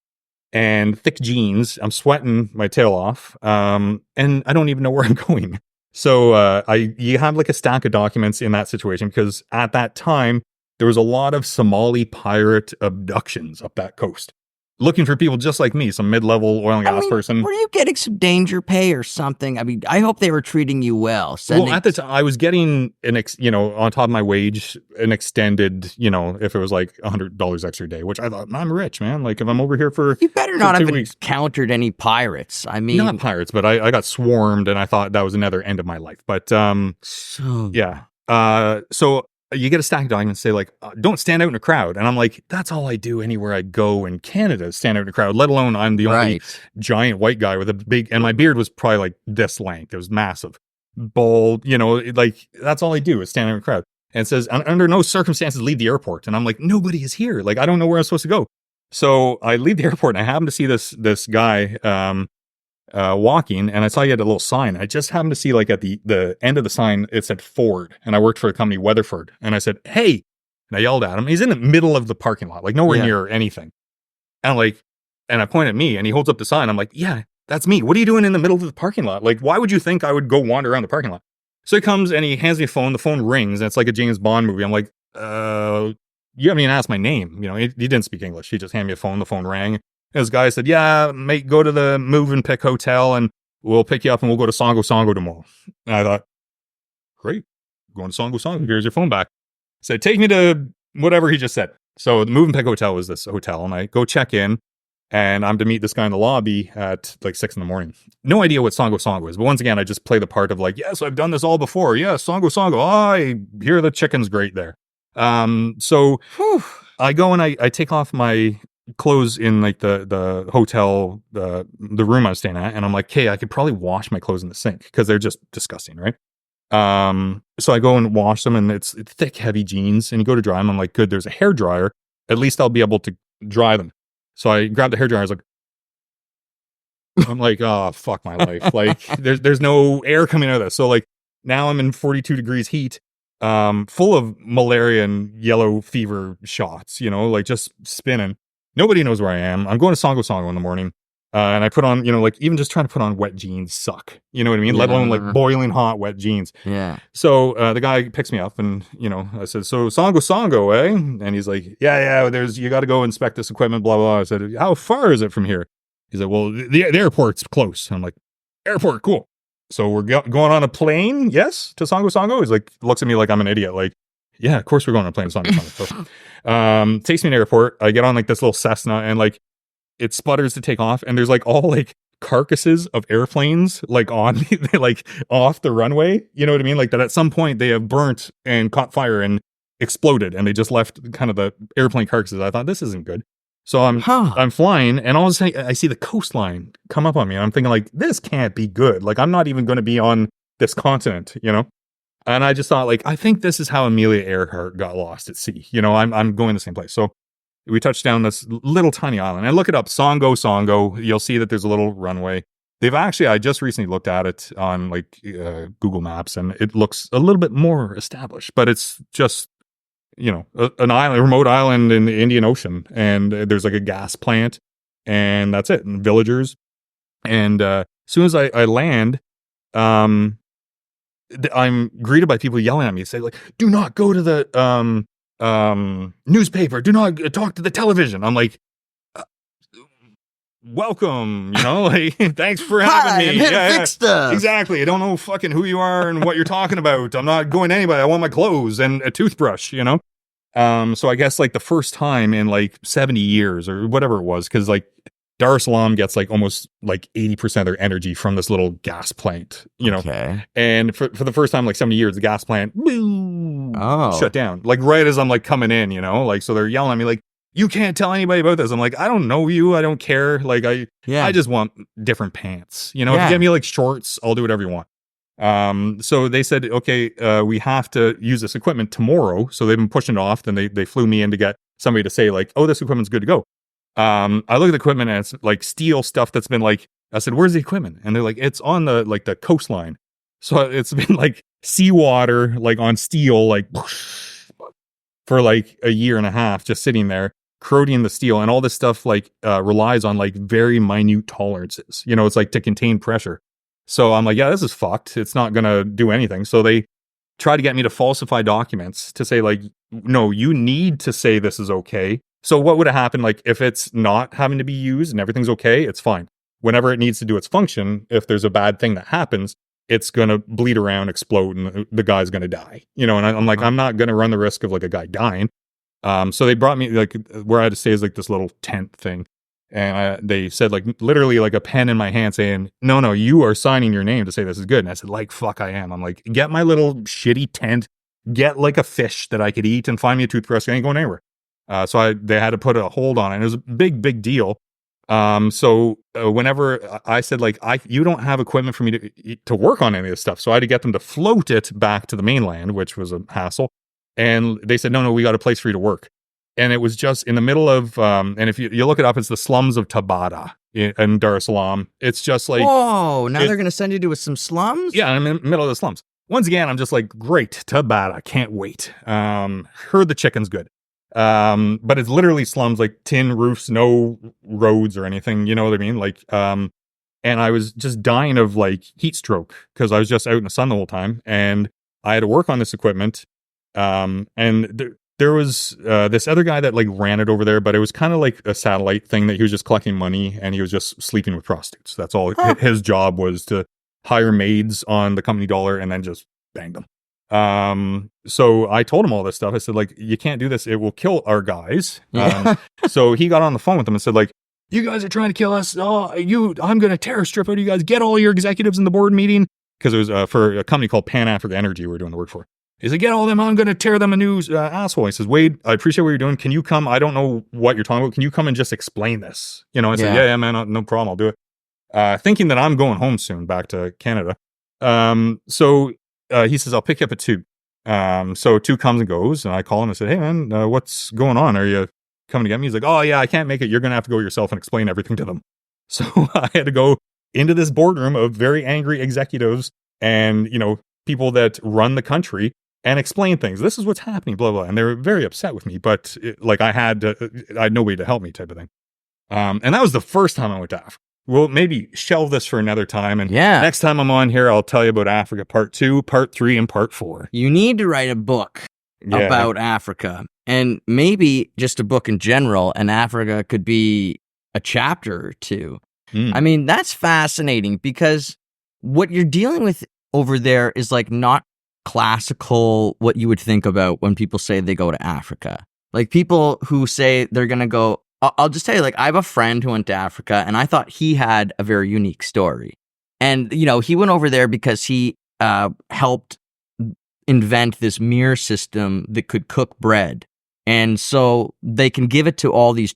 And thick jeans. I'm sweating my tail off. And I don't even know where I'm going. So you have like a stack of documents in that situation, because at that time, there was a lot of Somali pirate abductions up that coast, looking for people just like me, some mid-level oil and gas person. Were you getting some danger pay or something? I mean, I hope they were treating you well. Well, at the time, I was getting on top of my wage, an extended, if it was like $100 extra a day, which I thought, I'm rich, man. Like if I'm over here for you better not have encountered any pirates. I mean, not pirates, but I got swarmed, and I thought that was another end of my life. But yeah. So you get a stack of documents, say like, don't stand out in a crowd. And I'm like, that's all I do anywhere I go in Canada, stand out in a crowd, let alone I'm the only giant white guy with a big, and my beard was probably like this length. It was massive, bald, like that's all I do is stand out in a crowd. And it says, under no circumstances leave the airport. And I'm like, nobody is here. Like, I don't know where I'm supposed to go. So I leave the airport, and I happen to see this guy, walking, and I saw he had a little sign. I just happened to see like at the end of the sign, it said Ford, and I worked for a company, Weatherford. And I said, hey, and I yelled at him. He's in the middle of the parking lot, like nowhere near anything. And I'm like, and I point at me, and he holds up the sign. I'm like, yeah, that's me. What are you doing in the middle of the parking lot? Like, why would you think I would go wander around the parking lot? So he comes and he hands me a phone. The phone rings, and it's like a James Bond movie. I'm like, you haven't even asked my name. He didn't speak English. He just handed me a phone. The phone rang. And this guy said, yeah, mate, go to the Move and Pick Hotel, and we'll pick you up, and we'll go to Songo Songo tomorrow. And I thought, great, going to Songo Songo. Here's your phone back. Said, take me to whatever he just said. So the Move and Pick Hotel was this hotel, and I go check in, and I'm to meet this guy in the lobby at like 6 a.m. No idea what Songo Songo is, but once again, I just play the part of like, yes, I've done this all before. Yeah, Songo Songo. Oh, I hear the chicken's great there. So I go and I take off my clothes in like the hotel, the room I was staying at, and I'm like, hey, I could probably wash my clothes in the sink because they're just disgusting, right? So I go and wash them, and it's thick, heavy jeans, and you go to dry them. I'm like, good, there's a hair dryer. At least I'll be able to dry them. So I grabbed the hair dryer. I was like, I'm like, oh, fuck my life. Like there's no air coming out of this. So like now I'm in 42 degrees heat, full of malaria and yellow fever shots, like just spinning. Nobody knows where I am. I'm going to Songo Songo in the morning. And I put on, like even just trying to put on wet jeans suck. You know what I mean? Yeah. Let alone like boiling hot wet jeans. Yeah. So the guy picks me up, and, I said, so Songo Songo, eh? And he's like, yeah, you got to go inspect this equipment, blah, blah, blah. I said, how far is it from here? He said, well, the airport's close. And I'm like, airport, cool. So we're going on a plane, yes, to Songo Songo? He's like, looks at me like I'm an idiot. Like, yeah, of course we're going on a plane to Songo Songo. So, takes me to the airport. I get on like this little Cessna, and like it sputters to take off, and there's like all like carcasses of airplanes like on like off the runway. You know what I mean? Like that at some point they have burnt and caught fire and exploded, and they just left kind of the airplane carcasses. I thought this isn't good. So I'm flying, and all of a sudden I see the coastline come up on me, and I'm thinking like, this can't be good. Like I'm not even going to be on this continent, And I just thought, like, I think this is how Amelia Earhart got lost at sea. I'm going the same place. So we touched down this little tiny island. And look it up, Songo Songo. You'll see that there's a little runway. I just recently looked at it on like Google Maps, and it looks a little bit more established. But it's just, an island, a remote island in the Indian Ocean. And there's like a gas plant, and that's it. And villagers. And as soon as I land, I'm greeted by people yelling at me, say like, "Do not go to the newspaper. Do not talk to the television." I'm like, welcome, like, thanks for having Hi, me. I'm here to fix stuff. Exactly. I don't know fucking who you are and what you're talking about. I'm not going to anybody. I want my clothes and a toothbrush, So I guess like the first time in like 70 years or whatever it was, because like Dar es Salaam gets like almost like 80% of their energy from this little gas plant, Okay. And for the first time, like 70 years, the gas plant shut down. Like right as I'm like coming in, like, so they're yelling at me like, "You can't tell anybody about this." I'm like, "I don't know you. I don't care. Like I just want different pants. If you get me like shorts, I'll do whatever you want." So they said, "Okay, we have to use this equipment tomorrow." So they've been pushing it off. Then they flew me in to get somebody to say like, "Oh, this equipment's good to go." I look at the equipment and it's like steel stuff that's been like, I said, "Where's the equipment?" And they're like, "It's on the coastline." So it's been like seawater, like on steel, like for like a year and a half, just sitting there, corroding the steel, and all this stuff like relies on like very minute tolerances. It's like to contain pressure. So I'm like, yeah, this is fucked. It's not gonna do anything. So they try to get me to falsify documents to say like, no, you need to say this is okay. So what would have happened like if it's not having to be used and everything's okay, it's fine. Whenever it needs to do its function, if there's a bad thing that happens, it's going to bleed around, explode, and the guy's going to die. And I'm like, I'm not going to run the risk of like a guy dying. So they brought me like where I had to stay is like this little tent thing. And they said like literally like a pen in my hand saying, no, you are signing your name to say this is good. And I said, like, fuck, I am. I'm like, get my little shitty tent, get like a fish that I could eat and find me a toothbrush. I ain't going anywhere. So they had to put a hold on it. It was a big deal. So whenever I said like, you don't have equipment for me to work on any of this stuff. So I had to get them to float it back to the mainland, which was a hassle. And they said, no, we got a place for you to work. And it was just in the middle of, and if you look it up, it's the slums of Tabata in Dar es Salaam. It's just like, now they're going to send you to some slums? Yeah, I'm in the middle of the slums. Once again, I'm just like, great, Tabata, can't wait. Heard the chicken's good. But it's literally slums, like tin roofs, no roads or anything, you know what I mean? Like, and I was just dying of like heat stroke because I was just out in the sun the whole time and I had to work on this equipment. And there was this other guy that like ran it over there, but it was kind of like a satellite thing that he was just collecting money and he was just sleeping with prostitutes. That's all. His job was to hire maids on the company dollar and then just bang them. So I told him all this stuff. I said, like, you can't do this. It will kill our guys. So he got on the phone with them and said, like, you guys are trying to kill us. Oh, I'm going to terror strip out of you guys. Get all your executives in the board meeting. Because it was for a company called Pan Africa Energy we were doing the work for. He said, get all of them. I'm going to tear them a new asshole. He says, Wade, I appreciate what you're doing. Can you come? I don't know what you're talking about. Can you come and just explain this? I said, yeah, man, no problem. I'll do it. Thinking that I'm going home soon back to Canada. So he says, I'll pick you up at 2. So 2 comes and goes. And I call him and said, hey, man, what's going on? Are you coming to get me? He's like, oh, yeah, I can't make it. You're going to have to go yourself and explain everything to them. So I had to go into this boardroom of very angry executives and, people that run the country and explain things. This is what's happening, blah, blah. And they were very upset with me, but I had nobody to help me type of thing. And that was the first time I went to Africa. We'll maybe shelve this for another time. And next time I'm on here, I'll tell you about Africa part 2, part 3, and part 4. You need to write a book about Africa, and maybe just a book in general, and Africa could be a chapter or 2. I mean, that's fascinating because what you're dealing with over there is like not classical what you would think about when people say they go to Africa. Like people who say they're going to go, I'll just tell you, like, I have a friend who went to Africa and I thought he had a very unique story. And, he went over there because he helped invent this mirror system that could cook bread. And so they can give it to all these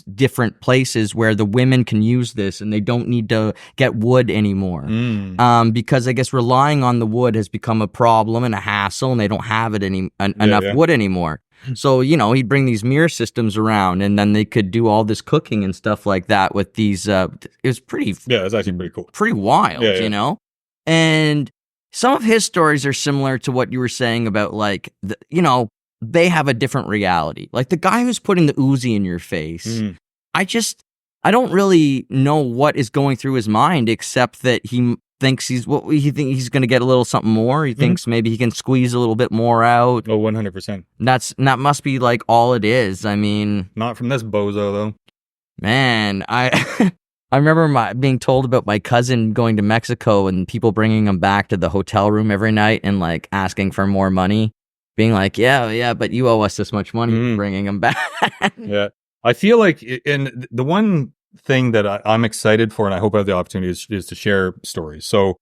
different places where the women can use this and they don't need to get wood anymore. Because I guess relying on the wood has become a problem and a hassle and they don't have it enough wood anymore. So, he'd bring these mirror systems around and then they could do all this cooking and stuff like that with these, it was pretty... Yeah, it's actually pretty cool. Pretty wild, And some of his stories are similar to what you were saying about like, they have a different reality. Like the guy who's putting the Uzi in your face, I I don't really know what is going through his mind, except that he thinks he's going to get a little something more. He thinks maybe he can squeeze a little bit more out. Oh, 100%. That must be like all it is. I mean, Not from this bozo though. man, I I remember being told about my cousin going to Mexico and people bringing him back to the hotel room every night and like asking for more money, being like, yeah, but you owe us this much money, bringing him back. Yeah, I feel like in the one thing that I'm excited for, and I hope I have the opportunity is to share stories. So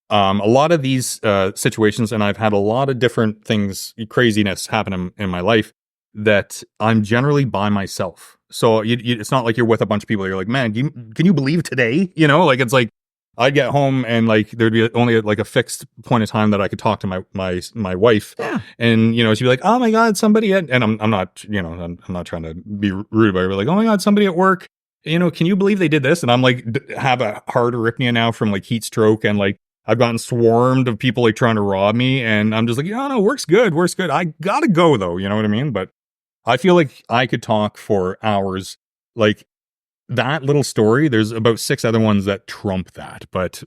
a lot of these situations, and I've had a lot of different things, craziness happen in my life, that I'm generally by myself. So it's not like you're with a bunch of people. You're like, man, can you believe today? You know, like it's like I'd get home and like there'd be only like a fixed point of time that I could talk to my wife, and you know she'd be like, oh my god, somebody and I'm not, you know, I'm not trying to be rude about it, but like, oh my god, somebody at work, you know, can you believe they did this? And I'm like, have a hard arrhythmia now from like heat stroke, and like I've gotten swarmed of people like trying to rob me, and I'm just like, no, work's good. I gotta go though, you know what I mean? But I feel like I could talk for hours. Like that little story, there's about 6 other ones that trump that, but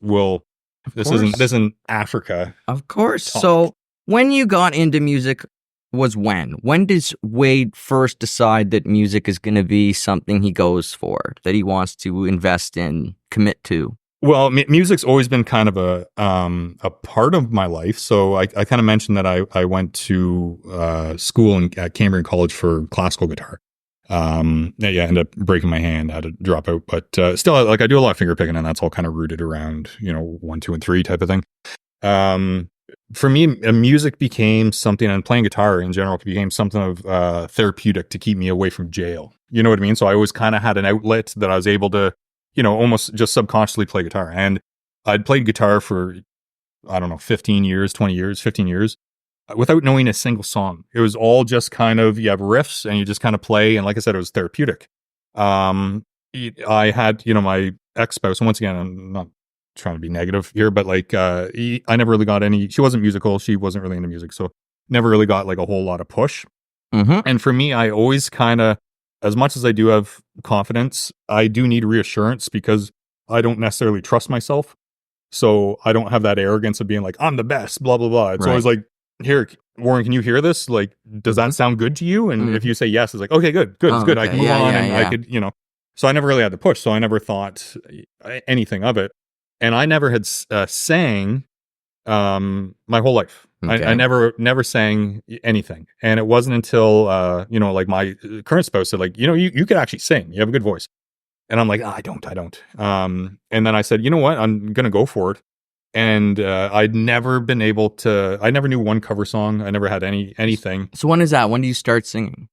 this isn't Africa. Of course. Talk. So when you got into music was when does Wade first decide that music is going to be something he goes for, that he wants to invest in, commit to? Well, music's always been kind of a part of my life. So I kind of mentioned that I went to school at Cambridge College for classical guitar. Ended up breaking my hand, had to drop out, but still, like I do a lot of finger picking, and that's all kind of rooted around, you know, 1, 2, and 3 type of thing. For me, music became something, and playing guitar in general became something of therapeutic to keep me away from jail. You know what I mean? So I always kind of had an outlet that I was able to, you know, almost just subconsciously play guitar. And I'd played guitar for, I don't know, 15 years, without knowing a single song. It was all just kind of, you have riffs and you just kind of play. And like I said, it was therapeutic. I had, you know, my ex-spouse, and once again, I'm not trying to be negative here, but like, I never really got she wasn't musical. She wasn't really into music. So never really got like a whole lot of push. And for me, I always kind of, as much as I do have confidence, I do need reassurance because I don't necessarily trust myself. So I don't have that arrogance of being like, I'm the best, blah, blah, blah. It's always like, here, Warren, can you hear this? Like, does that sound good to you? And if you say yes, it's like, okay, good. It's good. I can move on. I could, you know, so I never really had to push. So I never thought anything of it. And I never had sang my whole life. I never sang anything. And it wasn't until, you know, like my current spouse said, like, you know, you could actually sing. You have a good voice. And I'm like, I don't. And then I said, you know what? I'm going to go for it. And I'd never been able to, I never knew one cover song. I never had anything. So when is that? When do you start singing?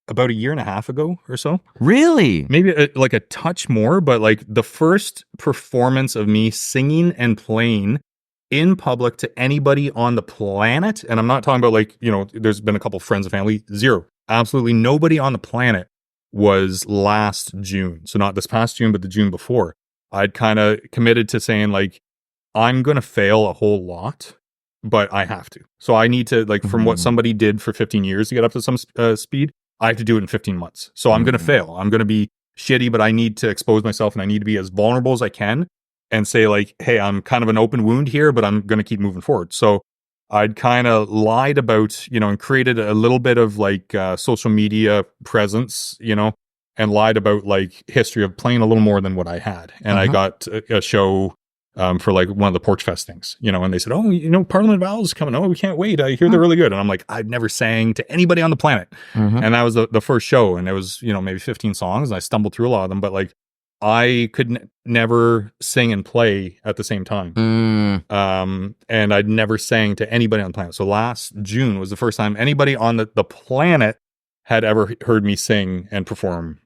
About 1.5 years ago or so. Really? Maybe like a touch more, but like the first performance of me singing and playing in public to anybody on the planet. And I'm not talking about like, you know, there's been a couple friends and family, zero. Absolutely nobody on the planet was last June. So not this past June, but the June before. I'd kind of committed to saying like, I'm going to fail a whole lot, but I have to. So I need to, like, from what somebody did for 15 years to get up to some speed, I have to do it in 15 months. So I'm going to fail. I'm going to be shitty, but I need to expose myself and I need to be as vulnerable as I can and say like, hey, I'm kind of an open wound here, but I'm going to keep moving forward. So I'd kind of lied about, you know, and created a little bit of like social media presence, you know, and lied about like history of playing a little more than what I had. And I got a show for like one of the Porch Fest things, you know, and they said, oh, you know, Parliament of Owls is coming. Oh, we can't wait. I hear they're really good. And I'm like, I've never sang to anybody on the planet. And that was the first show. And it was, you know, maybe 15 songs. And I stumbled through a lot of them, but like I could never sing and play at the same time. And I'd never sang to anybody on the planet. So last June was the first time anybody on the planet had ever heard me sing and perform.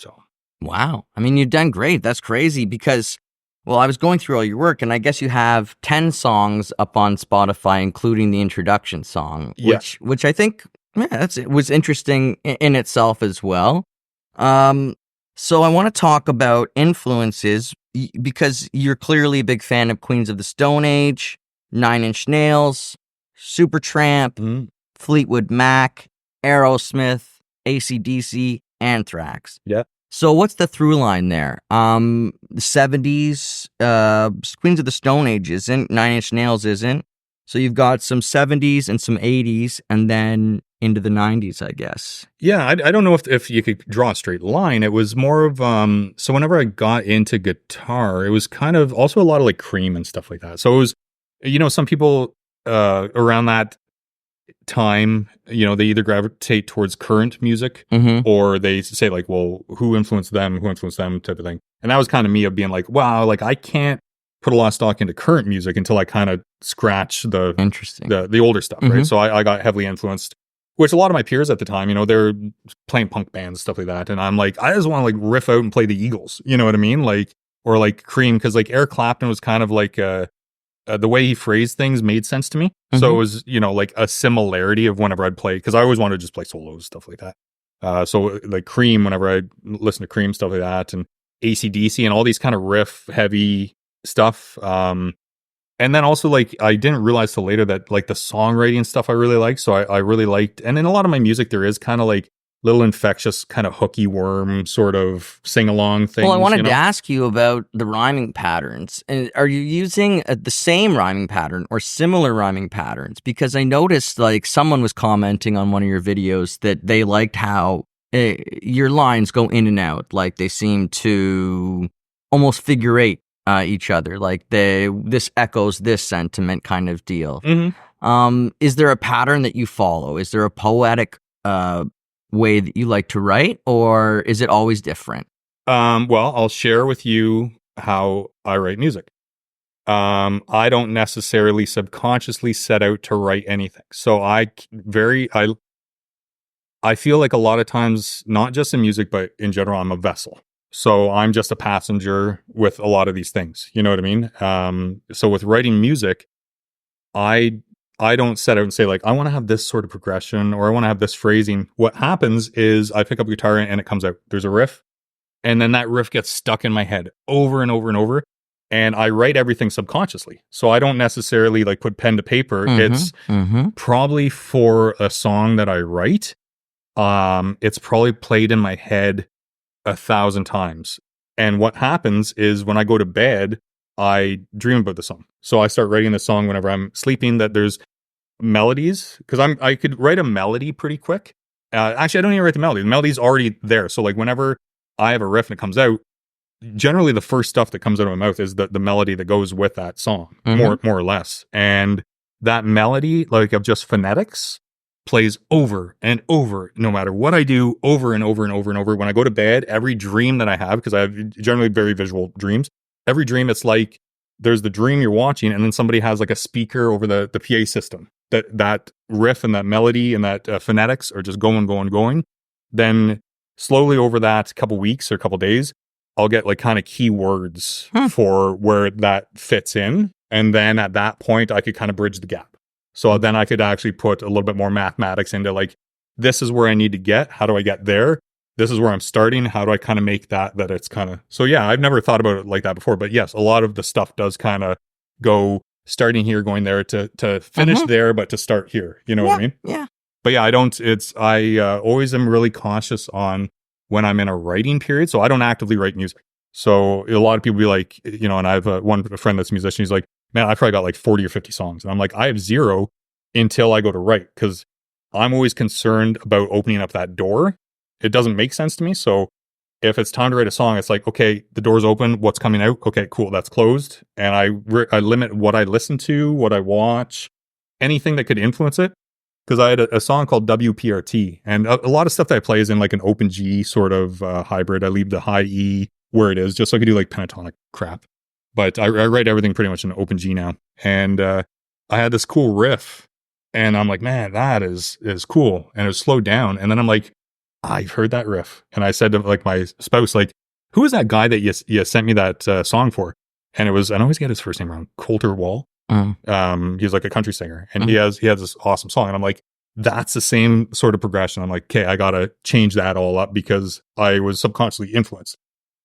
So, wow. I mean, you've done great. That's crazy because, well, I was going through all your work, and I guess you have 10 songs up on Spotify, including the introduction song, which I think it was interesting in itself as well. So I want to talk about influences because you're clearly a big fan of Queens of the Stone Age, Nine Inch Nails, Supertramp, Fleetwood Mac, Aerosmith, AC/DC, Anthrax. Yeah. So what's the through line there? The 70s, Queens of the Stone Age isn't, Nine Inch Nails isn't. So you've got some 70s and some 80s, and then into the 90s, I guess. Yeah, I don't know if you could draw a straight line. It was more of so whenever I got into guitar, it was kind of also a lot of like Cream and stuff like that. So it was, some people around that time, they either gravitate towards current music or they say like, well, who influenced them type of thing. And that was kind of me of being like, wow, like I can't put a lot of stock into current music until I kind of scratch the older stuff, right? So I got heavily influenced, which a lot of my peers at the time, they're playing punk bands, stuff like that. And I'm like, I just want to like riff out and play the Eagles, you know what I mean? Like, or like Cream, because like Eric Clapton was kind of like the way he phrased things made sense to me. So it was, like a similarity of whenever I'd play, because I always wanted to just play solos, stuff like that. So like Cream, whenever I'd listen to Cream, stuff like that, and AC/DC and all these kind of riff heavy stuff. And then also like I didn't realize till later that like the songwriting stuff I really liked. So I really liked, and in a lot of my music there is kind of like little infectious kind of hooky worm sort of sing-along things. Well, I wanted to ask you about the rhyming patterns. And are you using the same rhyming pattern or similar rhyming patterns? Because I noticed like someone was commenting on one of your videos that they liked how your lines go in and out. Like they seem to almost figure eight each other. Like this echoes this sentiment kind of deal. Is there a pattern that you follow? Is there a poetic way that you like to write, or is it always different? Well, I'll share with you how I write music. I don't necessarily subconsciously set out to write anything. So I feel like a lot of times, not just in music, but in general, I'm a vessel. So I'm just a passenger with a lot of these things. You know what I mean? So with writing music, I don't set out and say like, I want to have this sort of progression or I want to have this phrasing. What happens is I pick up a guitar and it comes out. There's a riff. And then that riff gets stuck in my head over and over and over. And I write everything subconsciously. So I don't necessarily like put pen to paper. It's probably for a song that I write. It's probably played in my head 1,000 times. And what happens is when I go to bed, I dream about the song. So I start writing the song whenever I'm sleeping, that there's melodies, because I could write a melody pretty quick. Actually, I don't even write the melody. The melody's already there. So like whenever I have a riff and it comes out, generally the first stuff that comes out of my mouth is the melody that goes with that song, more or less. And that melody, like of just phonetics, plays over and over, no matter what I do, over and over and over and over. When I go to bed, every dream that I have, because I have generally very visual dreams, every dream, it's like there's the dream you're watching, and then somebody has like a speaker over the PA system. That riff and that melody and that phonetics are just going. Then slowly over that couple weeks or couple days, I'll get like kind of keywords for where that fits in. And then at that point, I could kind of bridge the gap. So then I could actually put a little bit more mathematics into like, this is where I need to get. How do I get there? This is where I'm starting. How do I kind of make that it's kind of... So yeah, I've never thought about it like that before. But yes, a lot of the stuff does kind of go starting here, going there to finish there, but to start here. You know what I mean? Yeah. But yeah, I always am really cautious on when I'm in a writing period. So I don't actively write music. So a lot of people be like, and I have a friend that's a musician. He's like, man, I probably got like 40 or 50 songs. And I'm like, I have 0 until I go to write, because I'm always concerned about opening up that door. It doesn't make sense to me. So if it's time to write a song, it's like, okay, the door's open. What's coming out? Okay, cool. That's closed. And I limit what I listen to, what I watch, anything that could influence it. Because I had a song called WPRT, and a lot of stuff that I play is in like an open G sort of hybrid. I leave the high E where it is, just so I could do like pentatonic crap. But I write everything pretty much in open G now. And I had this cool riff, and I'm like, man, that is cool. And it was slowed down. And then I'm like, I've heard that riff. And I said to like my spouse, like, who is that guy that you sent me that song for? And it was, I always get his first name wrong, Coulter Wall. He's like a country singer, and he has this awesome song. And I'm like, that's the same sort of progression. I'm like, okay, I got to change that all up because I was subconsciously influenced.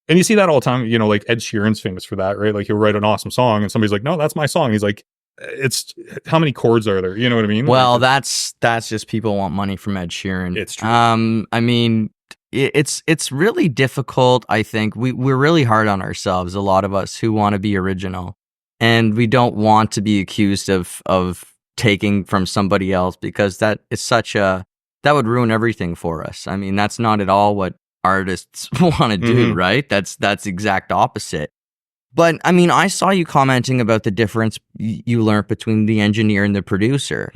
And you see that all the time, like Ed Sheeran's famous for that, right? Like he'll write an awesome song and somebody's like, no, that's my song. He's like, it's how many chords are there? You know what I mean? Well, that's just people want money from Ed Sheeran. It's true. I mean, it's really difficult. I think we're really hard on ourselves. A lot of us who want to be original, and we don't want to be accused of taking from somebody else, because that would ruin everything for us. I mean, that's not at all what artists want to do, right? That's exact opposite. But I mean, I saw you commenting about the difference you learned between the engineer and the producer.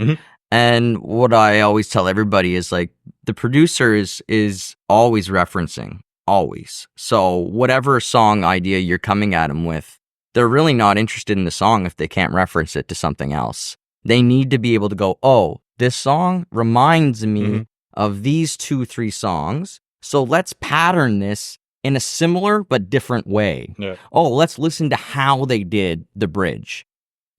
And what I always tell everybody is like, the producer is always referencing, always. So whatever song idea you're coming at them with, they're really not interested in the song if they can't reference it to something else. They need to be able to go, oh, this song reminds me of these 2-3 songs. So let's pattern this in a similar but different way. Yeah. Oh, let's listen to how they did the bridge.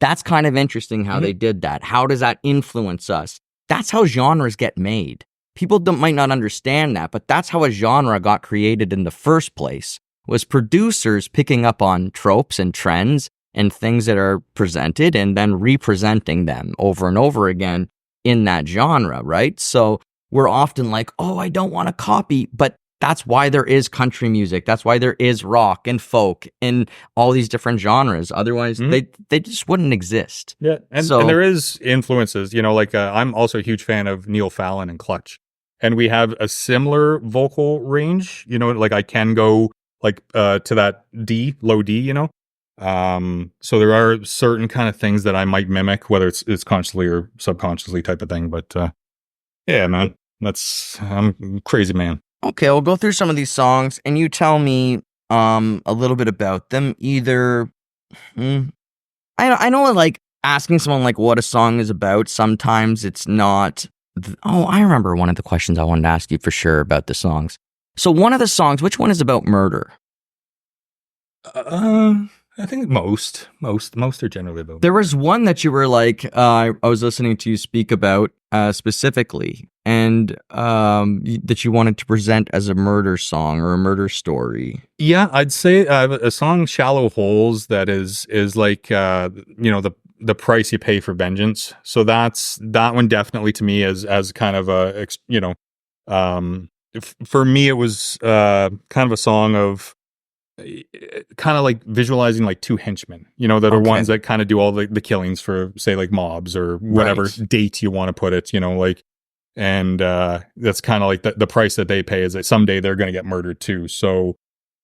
That's kind of interesting how they did that. How does that influence us? That's how genres get made. People might not understand that, but that's how a genre got created in the first place, was producers picking up on tropes and trends and things that are presented and then representing them over and over again in that genre, right? So we're often like, oh, I don't want to copy, but that's why there is country music. That's why there is rock and folk and all these different genres. Otherwise, they just wouldn't exist. Yeah, and there is influences. You know, like I'm also a huge fan of Neil Fallon and Clutch, and we have a similar vocal range. You know, like I can go like to that D, low D. You know, so there are certain kind of things that I might mimic, whether it's consciously or subconsciously type of thing. But yeah, man, I'm a crazy man. Okay, we'll go through some of these songs, and you tell me a little bit about them. Either, I know, like, asking someone, like, what a song is about, sometimes it's not... I remember one of the questions I wanted to ask you for sure about the songs. So one of the songs, which one is about murder? I think most are generally about. There was one that you were like, I was listening to you speak about specifically, and that you wanted to present as a murder song or a murder story. Yeah, I'd say a song, "Shallow Holes," that is like you know, the price you pay for vengeance. So that one definitely to me as kind of a, you know, for me it was kind of a song of kind of like visualizing like two henchmen, you know, that are ones that kind of do all the killings for, say, like mobs or whatever date you want to put it, you know, like, and that's kind of like the price that they pay is that someday they're going to get murdered too. So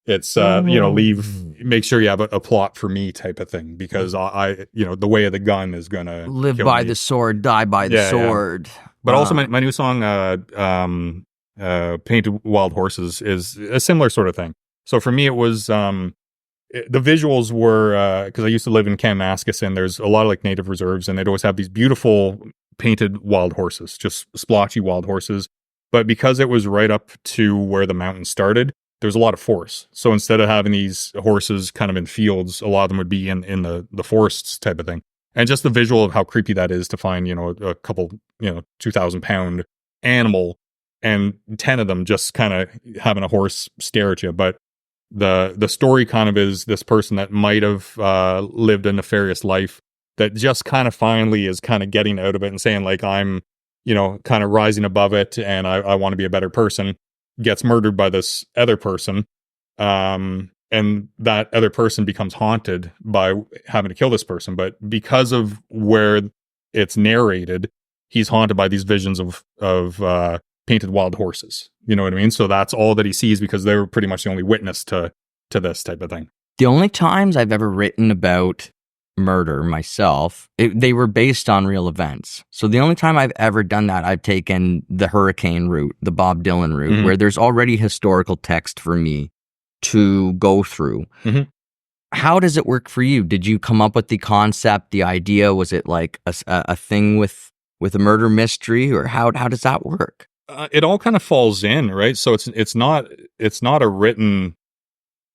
it's you know, make sure you have a plot for me type of thing, because I you know, the way of the gun is going to live by the sword, die by the sword. Yeah. But also my new song, Painted Wild Horses, is a similar sort of thing. So for me, it was the visuals were, because I used to live in Kamaskus, and there's a lot of like native reserves, and they'd always have these beautiful painted wild horses, just splotchy wild horses. But because it was right up to where the mountain started, there was a lot of forest. So instead of having these horses kind of in fields, a lot of them would be in the forests type of thing. And just the visual of how creepy that is to find, you know, a couple, you know, 2,000-pound animal and 10 of them just kind of having a horse stare at you. But the story kind of is this person that might have lived a nefarious life that just kind of finally is kind of getting out of it and saying, like, I'm, you know, kind of rising above it, and I want to be a better person, gets murdered by this other person, and that other person becomes haunted by having to kill this person. But because of where it's narrated, he's haunted by these visions of painted wild horses. You know what I mean? So that's all that he sees, because they were pretty much the only witness to this type of thing. The only times I've ever written about murder myself, they were based on real events. So the only time I've ever done that, I've taken the hurricane route, the Bob Dylan route, where there's already historical text for me to go through. How does it work for you? Did you come up with the concept, the idea? Was it like a thing with a murder mystery, or how does that work? It all kind of falls in, right? So it's not a written,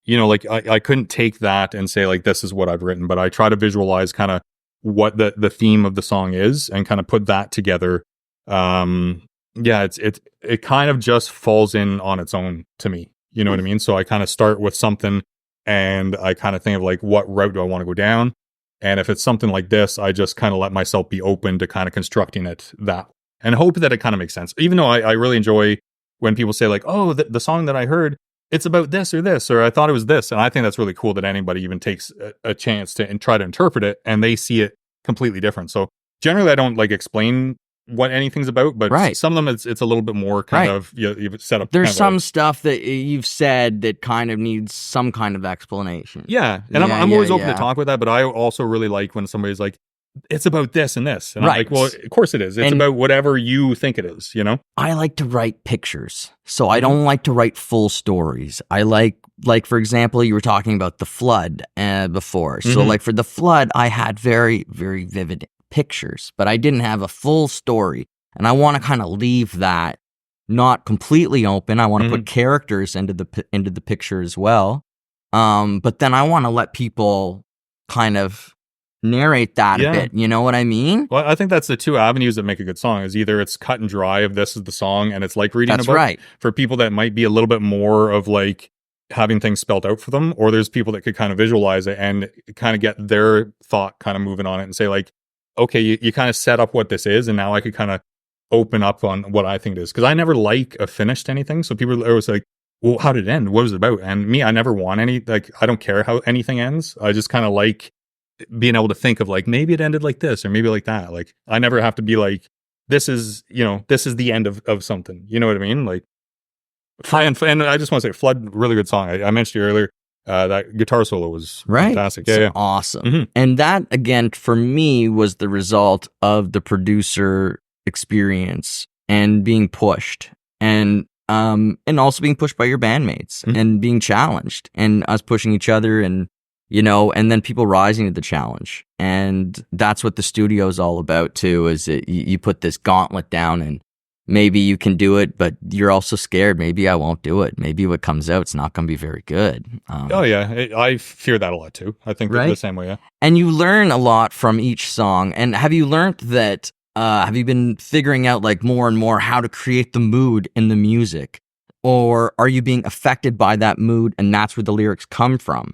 you know, like I couldn't take that and say like, this is what I've written, but I try to visualize kind of what the theme of the song is and kind of put that together. Yeah, it kind of just falls in on its own to me. You know what I mean? So I kind of start with something, and I kind of think of like, what route do I want to go down? And if it's something like this, I just kind of let myself be open to kind of constructing it that, and hope that it kind of makes sense. Even though I really enjoy when people say like, oh, the song that I heard, it's about this or this, or I thought it was this. And I think that's really cool that anybody even takes a chance to and try to interpret it, and they see it completely different. So generally I don't like explain what anything's about, but Right. some of them it's a little bit more kind Right. of you've set up. There's kind of some stuff that you've said that kind of needs some kind of explanation. yeah, and I'm always open to talk with that, but I also really like when somebody's like, it's about this and this, and I'm like, well, of course it is. It's about whatever you think it is, you know. I like to write pictures, so I don't like to write full stories. I like for example, you were talking about the flood before. So like for the flood, I had very, very vivid pictures, but I didn't have a full story. And I want to kind of leave that not completely open. I want to put characters into the picture as well. But then I want to let people kind of narrate that a bit. You know what I mean? Well, I think that's the two avenues that make a good song. Is either it's cut and dry of this is the song and it's like reading a book. Right. For people that might be a little bit more of like having things spelled out for them, or there's people that could kind of visualize it and kind of get their thought kind of moving on it and say like, okay, you kind of set up what this is, and now I could kind of open up on what I think it is. Because I never like a finished anything. So people are always like, well, how did it end? What was it about? And me, I never want any, like, I don't care how anything ends. I just kind of like being able to think of like, maybe it ended like this or maybe like that. Like, I never have to be like, this is the end of something. You know what I mean? Like, and I just want to say, Flood, really good song. I mentioned you earlier. That guitar solo was fantastic. Yeah, awesome. And that, again, for me, was the result of the producer experience and being pushed, and also being pushed by your bandmates and being challenged, and us pushing each other, and and then people rising to the challenge. And that's what the studio is all about too, is that you put this gauntlet down, and maybe you can do it, but you're also scared. Maybe I won't do it. Maybe what comes out, it's not going to be very good. I fear that a lot too. I think the same way. Yeah. And you learn a lot from each song. And have you learned that, have you been figuring out like more and more how to create the mood in the music? Or are you being affected by that mood, and that's where the lyrics come from?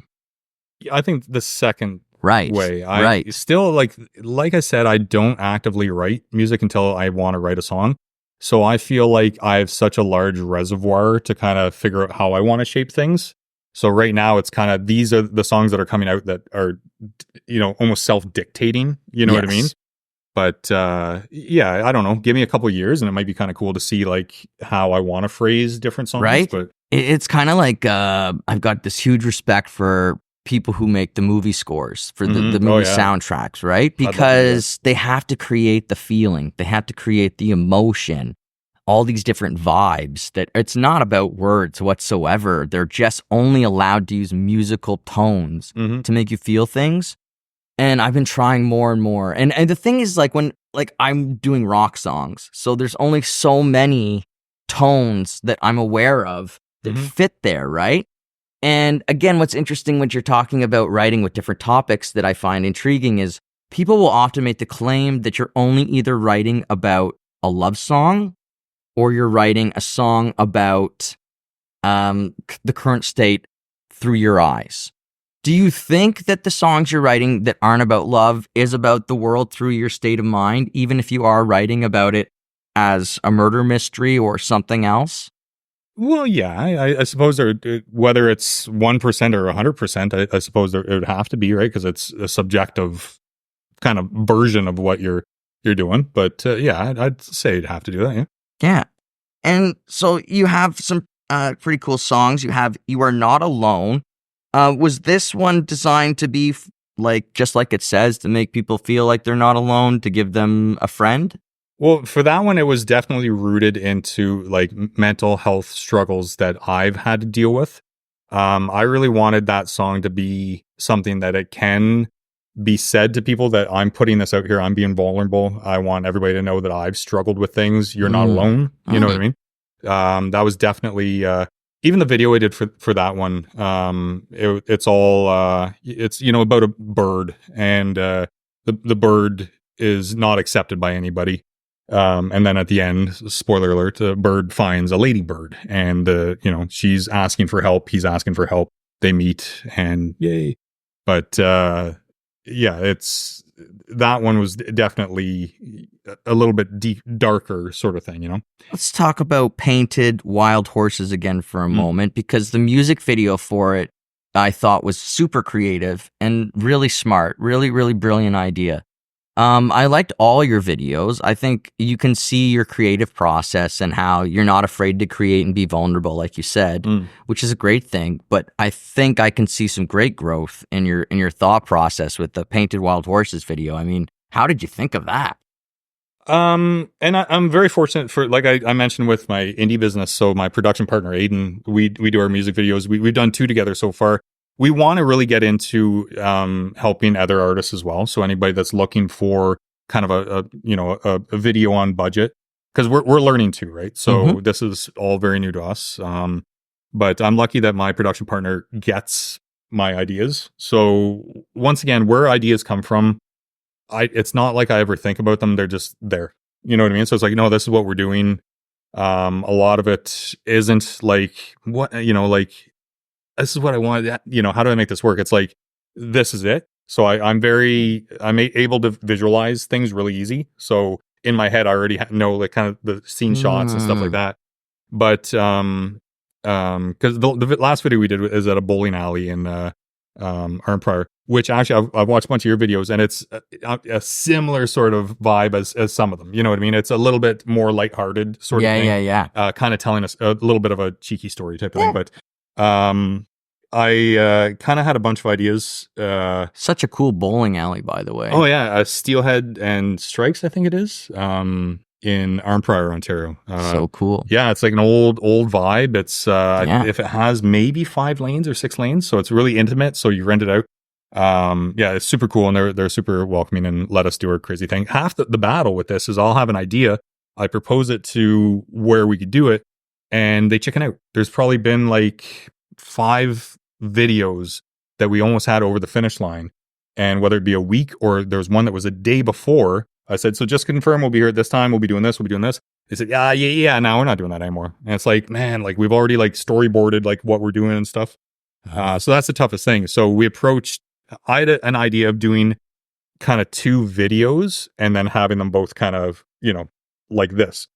I think the second way. I still like I said, I don't actively write music until I want to write a song. So I feel like I have such a large reservoir to kind of figure out how I want to shape things. So right now it's kind of, these are the songs that are coming out that are, almost self-dictating. You know what I mean? But I don't know. Give me a couple of years and it might be kind of cool to see like how I want to phrase different songs. Right. But it's kind of like I've got this huge respect for people who make the movie scores for the movie soundtracks, right? Because they have to create the feeling, they have to create the emotion, all these different vibes, that it's not about words whatsoever. They're just only allowed to use musical tones to make you feel things. And I've been trying more and more. And the thing is, like, when I'm doing rock songs, so there's only so many tones that I'm aware of that fit there, right? And again, what's interesting when you're talking about writing with different topics that I find intriguing is people will often make the claim that you're only either writing about a love song or you're writing a song about the current state through your eyes. Do you think that the songs you're writing that aren't about love is about the world through your state of mind, even if you are writing about it as a murder mystery or something else? Well, yeah, I suppose whether it's 1% or 100%, I suppose it would have to be, right? Because it's a subjective kind of version of what you're doing. But I'd say you'd have to do that. Yeah. Yeah. And so you have some pretty cool songs. You have "You Are Not Alone." Was this one designed to be just like it says, to make people feel like they're not alone, to give them a friend? Well, for that one, it was definitely rooted into like mental health struggles that I've had to deal with. I really wanted that song to be something that it can be said to people, that I'm putting this out here. I'm being vulnerable. I want everybody to know that I've struggled with things. You're not alone. You know what I mean? That was definitely, even the video I did for that one. It's all, it's, about a bird, and the bird is not accepted by anybody. And then at the end, spoiler alert, the bird finds a ladybird, and she's asking for help. He's asking for help. They meet, and yay. But yeah, it's that one was definitely a little bit darker sort of thing, you know? Let's talk about Painted Wild Horses again for a moment, because the music video for it I thought was super creative and really smart, really, really brilliant idea. I liked all your videos. I think you can see your creative process and how you're not afraid to create and be vulnerable, like you said, which is a great thing. But I think I can see some great growth in your thought process with the Painted Wild Horses video. I mean, how did you think of that? And I'm very fortunate for, like I mentioned with my indie business. So my production partner, Aiden, we do our music videos. We've done 2 together so far. We want to really get into, helping other artists as well. So anybody that's looking for kind of a video on budget, because we're learning too, right? So this is all very new to us. But I'm lucky that my production partner gets my ideas. So once again, where ideas come from, it's not like I ever think about them. They're just there. You know what I mean? So it's like, no, this is what we're doing. A lot of it isn't like, what, like, this is what I want. How do I make this work? It's like, this is it. So I'm able to visualize things really easy. So in my head, I already know like kind of the scene shots and stuff like that. But, because the last video we did is at a bowling alley in, Arn Prior, which actually I've watched a bunch of your videos, and it's a similar sort of vibe as some of them. You know what I mean? It's a little bit more lighthearted sort of thing. Yeah. Kind of telling us a little bit of a cheeky story type of thing. But I kind of had a bunch of ideas. Such a cool bowling alley, by the way. Oh yeah, Steelhead and Strikes, I think it is. In Arn Prior, Ontario. So cool. Yeah, it's like an old vibe. It's if it has maybe 5 lanes or 6 lanes, so it's really intimate. So you rent it out. Yeah, it's super cool, and they're super welcoming and let us do our crazy thing. Half the battle with this is I'll have an idea, I propose it to where we could do it, and they chicken out. There's probably been like 5 videos that we almost had over the finish line, and whether it be a week or there was one that was a day before, I said, so just confirm we'll be here at this time, we'll be doing this, we'll be doing this. They said, yeah, now we're not doing that anymore. And it's like, man, like we've already like storyboarded like what we're doing and stuff. So that's the toughest thing. So I had an idea of doing kind of 2 videos and then having them both kind of, like this.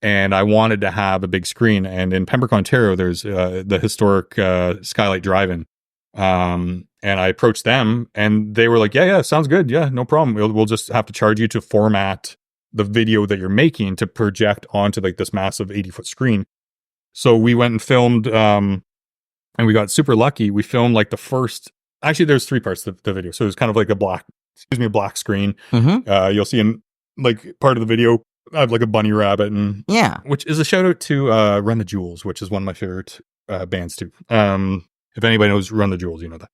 And I wanted to have a big screen. And in Pembroke, Ontario, there's the historic Skylight Drive-In. And I approached them, and they were like, yeah, sounds good. Yeah, no problem. We'll just have to charge you to format the video that you're making to project onto like this massive 80-foot screen. So we went and filmed, and we got super lucky. We filmed like the first, actually there's 3 parts to the video. So there's kind of like a black screen. You'll see in like part of the video, I have like a bunny rabbit, and which is a shout out to Run the Jewels, which is one of my favorite bands too. If anybody knows Run the Jewels, you know that.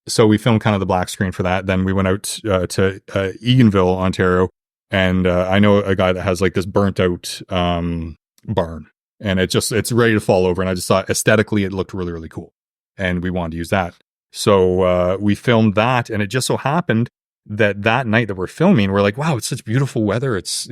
So we filmed kind of the black screen for that. Then we went out to Eganville, Ontario, and I know a guy that has like this burnt out barn, and it's ready to fall over. And I just thought aesthetically it looked really, really cool, and we wanted to use that. So we filmed that, and it just so happened that night that we're filming, we're like, wow, it's such beautiful weather. It's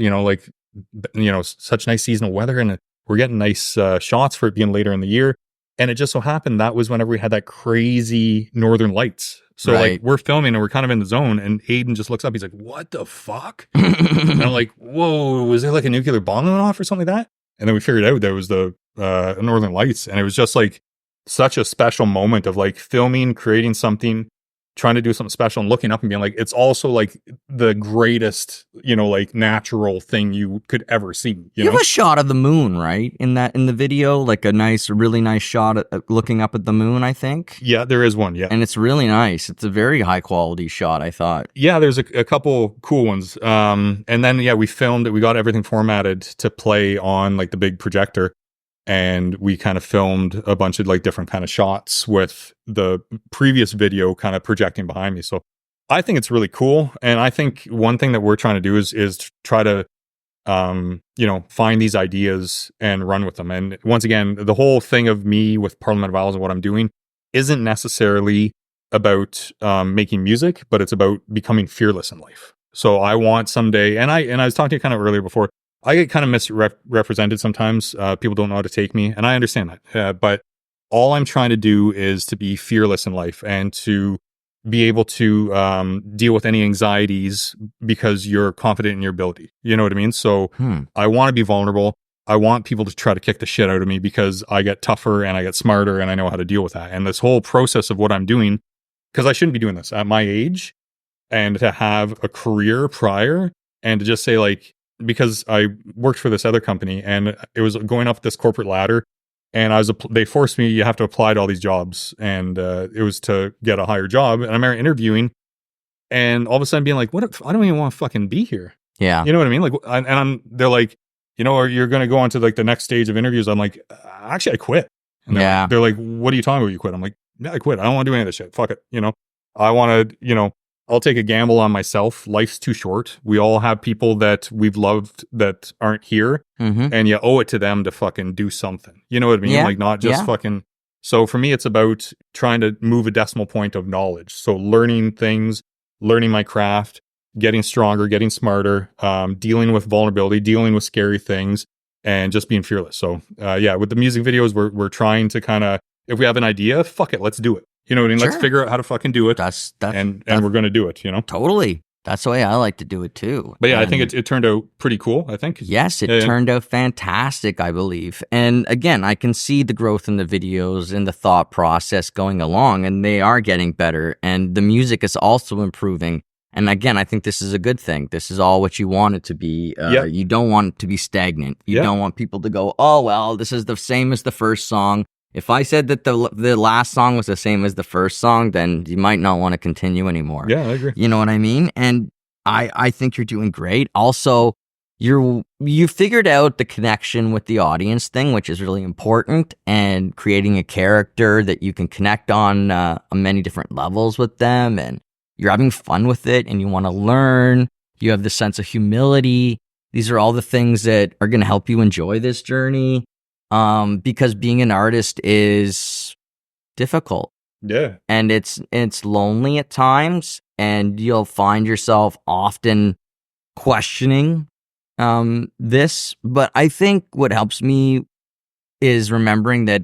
such nice seasonal weather, and we're getting nice shots for it being later in the year. And it just so happened that was whenever we had that crazy northern lights. So like we're filming and we're kind of in the zone, and Aiden just looks up. He's like, what the fuck? And I'm like, whoa, was there like a nuclear bomb going off or something like that? And then we figured out there was the northern lights. And it was just like such a special moment of like filming, creating something, trying to do something special, and looking up and being like, it's also like the greatest, like natural thing you could ever see. You have a shot of the moon, right? In the video, like a really nice shot at looking up at the moon, I think. Yeah, there is one. Yeah. And it's really nice. It's a very high quality shot, I thought. Yeah, there's a couple cool ones. And then, we filmed it. We got everything formatted to play on like the big projector. And we kind of filmed a bunch of like different kind of shots with the previous video kind of projecting behind me. So I think it's really cool. And I think one thing that we're trying to do is try to, find these ideas and run with them. And once again, the whole thing of me with Parliament of Owls and what I'm doing isn't necessarily about making music, but it's about becoming fearless in life. So I want someday, and I was talking to you kind of earlier before, I get kind of misrepresented sometimes. People don't know how to take me, and I understand that. But all I'm trying to do is to be fearless in life and to be able to deal with any anxieties because you're confident in your ability. You know what I mean? So I want to be vulnerable. I want people to try to kick the shit out of me because I get tougher and I get smarter and I know how to deal with that. And this whole process of what I'm doing, because I shouldn't be doing this at my age, and to have a career prior and to just say like, because I worked for this other company and it was going up this corporate ladder, and they forced me, you have to apply to all these jobs, and it was to get a higher job. And I remember interviewing, and all of a sudden being like, "What? I don't even want to fucking be here." Yeah, you know what I mean. Like, they're like, or you're going to go on to like the next stage of interviews. I'm like, actually, I quit. And they're like, "What are you talking about? You quit?" I'm like, "Yeah, I quit. I don't want to do any of this shit. Fuck it. I want to, I'll take a gamble on myself. Life's too short. We all have people that we've loved that aren't here, and you owe it to them to fucking do something. You know what I mean? Yeah. Like, not just fucking." So for me, it's about trying to move a decimal point of knowledge. So learning things, learning my craft, getting stronger, getting smarter, dealing with vulnerability, dealing with scary things, and just being fearless. So with the music videos, we're trying to kind of, if we have an idea, fuck it, let's do it. You know what I mean? Sure. Let's figure out how to fucking do it. And we're going to do it, Totally. That's the way I like to do it too. But I think it turned out pretty cool, I think. Yes, it turned out fantastic, I believe. And again, I can see the growth in the videos and the thought process going along, and they are getting better. And the music is also improving. And again, I think this is a good thing. This is all what you want it to be. You don't want it to be stagnant. You don't want people to go, oh, well, this is the same as the first song. If I said that the last song was the same as the first song, then you might not want to continue anymore. Yeah, I agree. You know what I mean? And I think you're doing great. Also, you figured out the connection with the audience thing, which is really important, and creating a character that you can connect on many different levels with them, and you're having fun with it, and you want to learn. You have the sense of humility. These are all the things that are going to help you enjoy this journey. Because being an artist is difficult. Yeah. And it's lonely at times, and you'll find yourself often questioning this. But I think what helps me is remembering that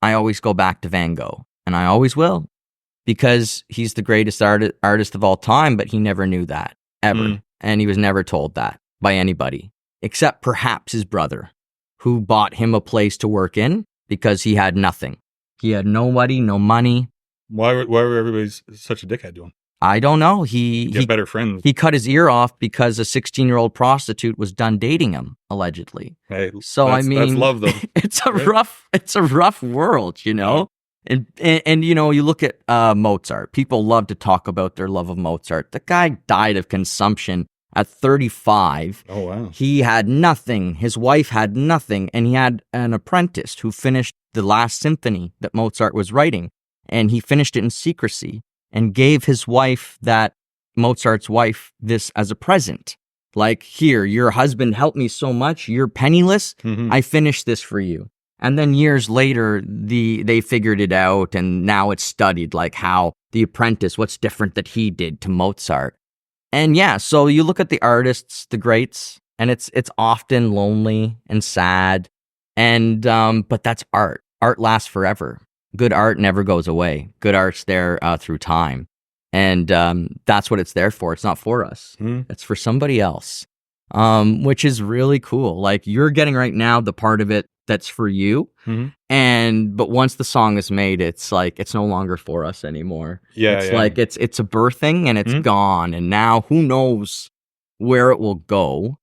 I always go back to Van Gogh, and I always will, because he's the greatest artist of all time, but he never knew that, ever. And he was never told that by anybody, except perhaps his brother, who bought him a place to work in because he had nothing. He had nobody, no money. Why were everybody such a dickhead to him? I don't know. He had better friends. He cut his ear off because a 16-year-old prostitute was done dating him, allegedly. Hey, so that's love, though. It's a rough world, And you look at Mozart. People love to talk about their love of Mozart. The guy died of consumption at 35. Oh, wow. He had nothing. His wife had nothing. And he had an apprentice who finished the last symphony that Mozart was writing. And he finished it in secrecy and gave his wife, Mozart's wife, this as a present. Like, here, your husband helped me so much. You're penniless. I finished this for you. And then years later, they figured it out. And now it's studied, like how the apprentice, what's different that he did to Mozart. And yeah, so you look at the artists, the greats, and it's often lonely and sad. And but that's art. Art lasts forever. Good art never goes away. Good art's there through time. And that's what it's there for. It's not for us. It's for somebody else, which is really cool. Like, you're getting right now the part of it that's for you. But once the song is made, it's like, it's no longer for us anymore. Like, it's a birthing and it's gone. And now who knows where it will go.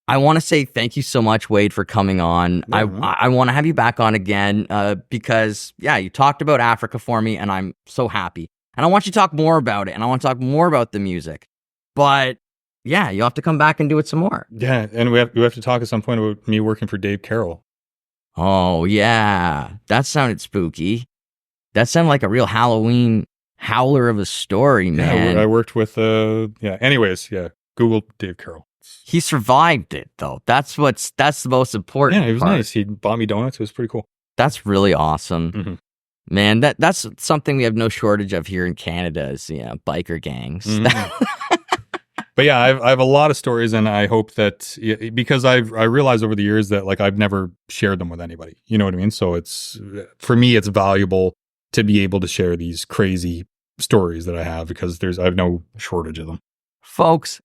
I want to say thank you so much, Wade, for coming on. I want to have you back on again because, you talked about Africa for me, and I'm so happy. And I want you to talk more about it, and I want to talk more about the music. But, you'll have to come back and do it some more. Yeah, and we have to talk at some point about me working for Dave Carroll. Oh, yeah. That sounded spooky. That sounded like a real Halloween howler of a story, man. Yeah, I worked with, Anyways, Google Dave Carroll. He survived it, though. That's the most important Yeah, he was part. nice. He bought me donuts. It was pretty cool. That's really awesome. Man, that's something we have no shortage of here in Canada is, biker gangs. But I have a lot of stories, and I hope that, because I realized over the years that, like, I've never shared them with anybody. You know what I mean? So for me, it's valuable to be able to share these crazy stories that I have because I have no shortage of them. Folks,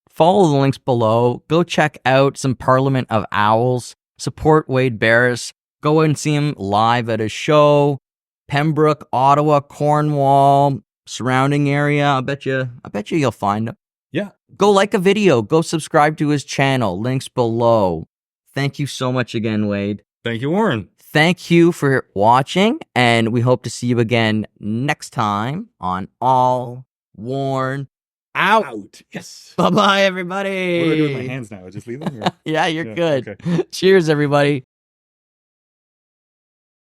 follow the links below. Go check out some Parliament of Owls. Support Wade Barras. Go and see him live at his show. Pembroke, Ottawa, Cornwall, surrounding area. I bet you you'll find him. Yeah. Go like a video. Go subscribe to his channel. Links below. Thank you so much again, Wade. Thank you, Warren. Thank you for watching, and we hope to see you again next time on All Worn Out. Yes. Bye-bye, everybody. What do I do with my hands now? Just leave them? Or? Yeah, you're Yeah, good. okay. Cheers, everybody.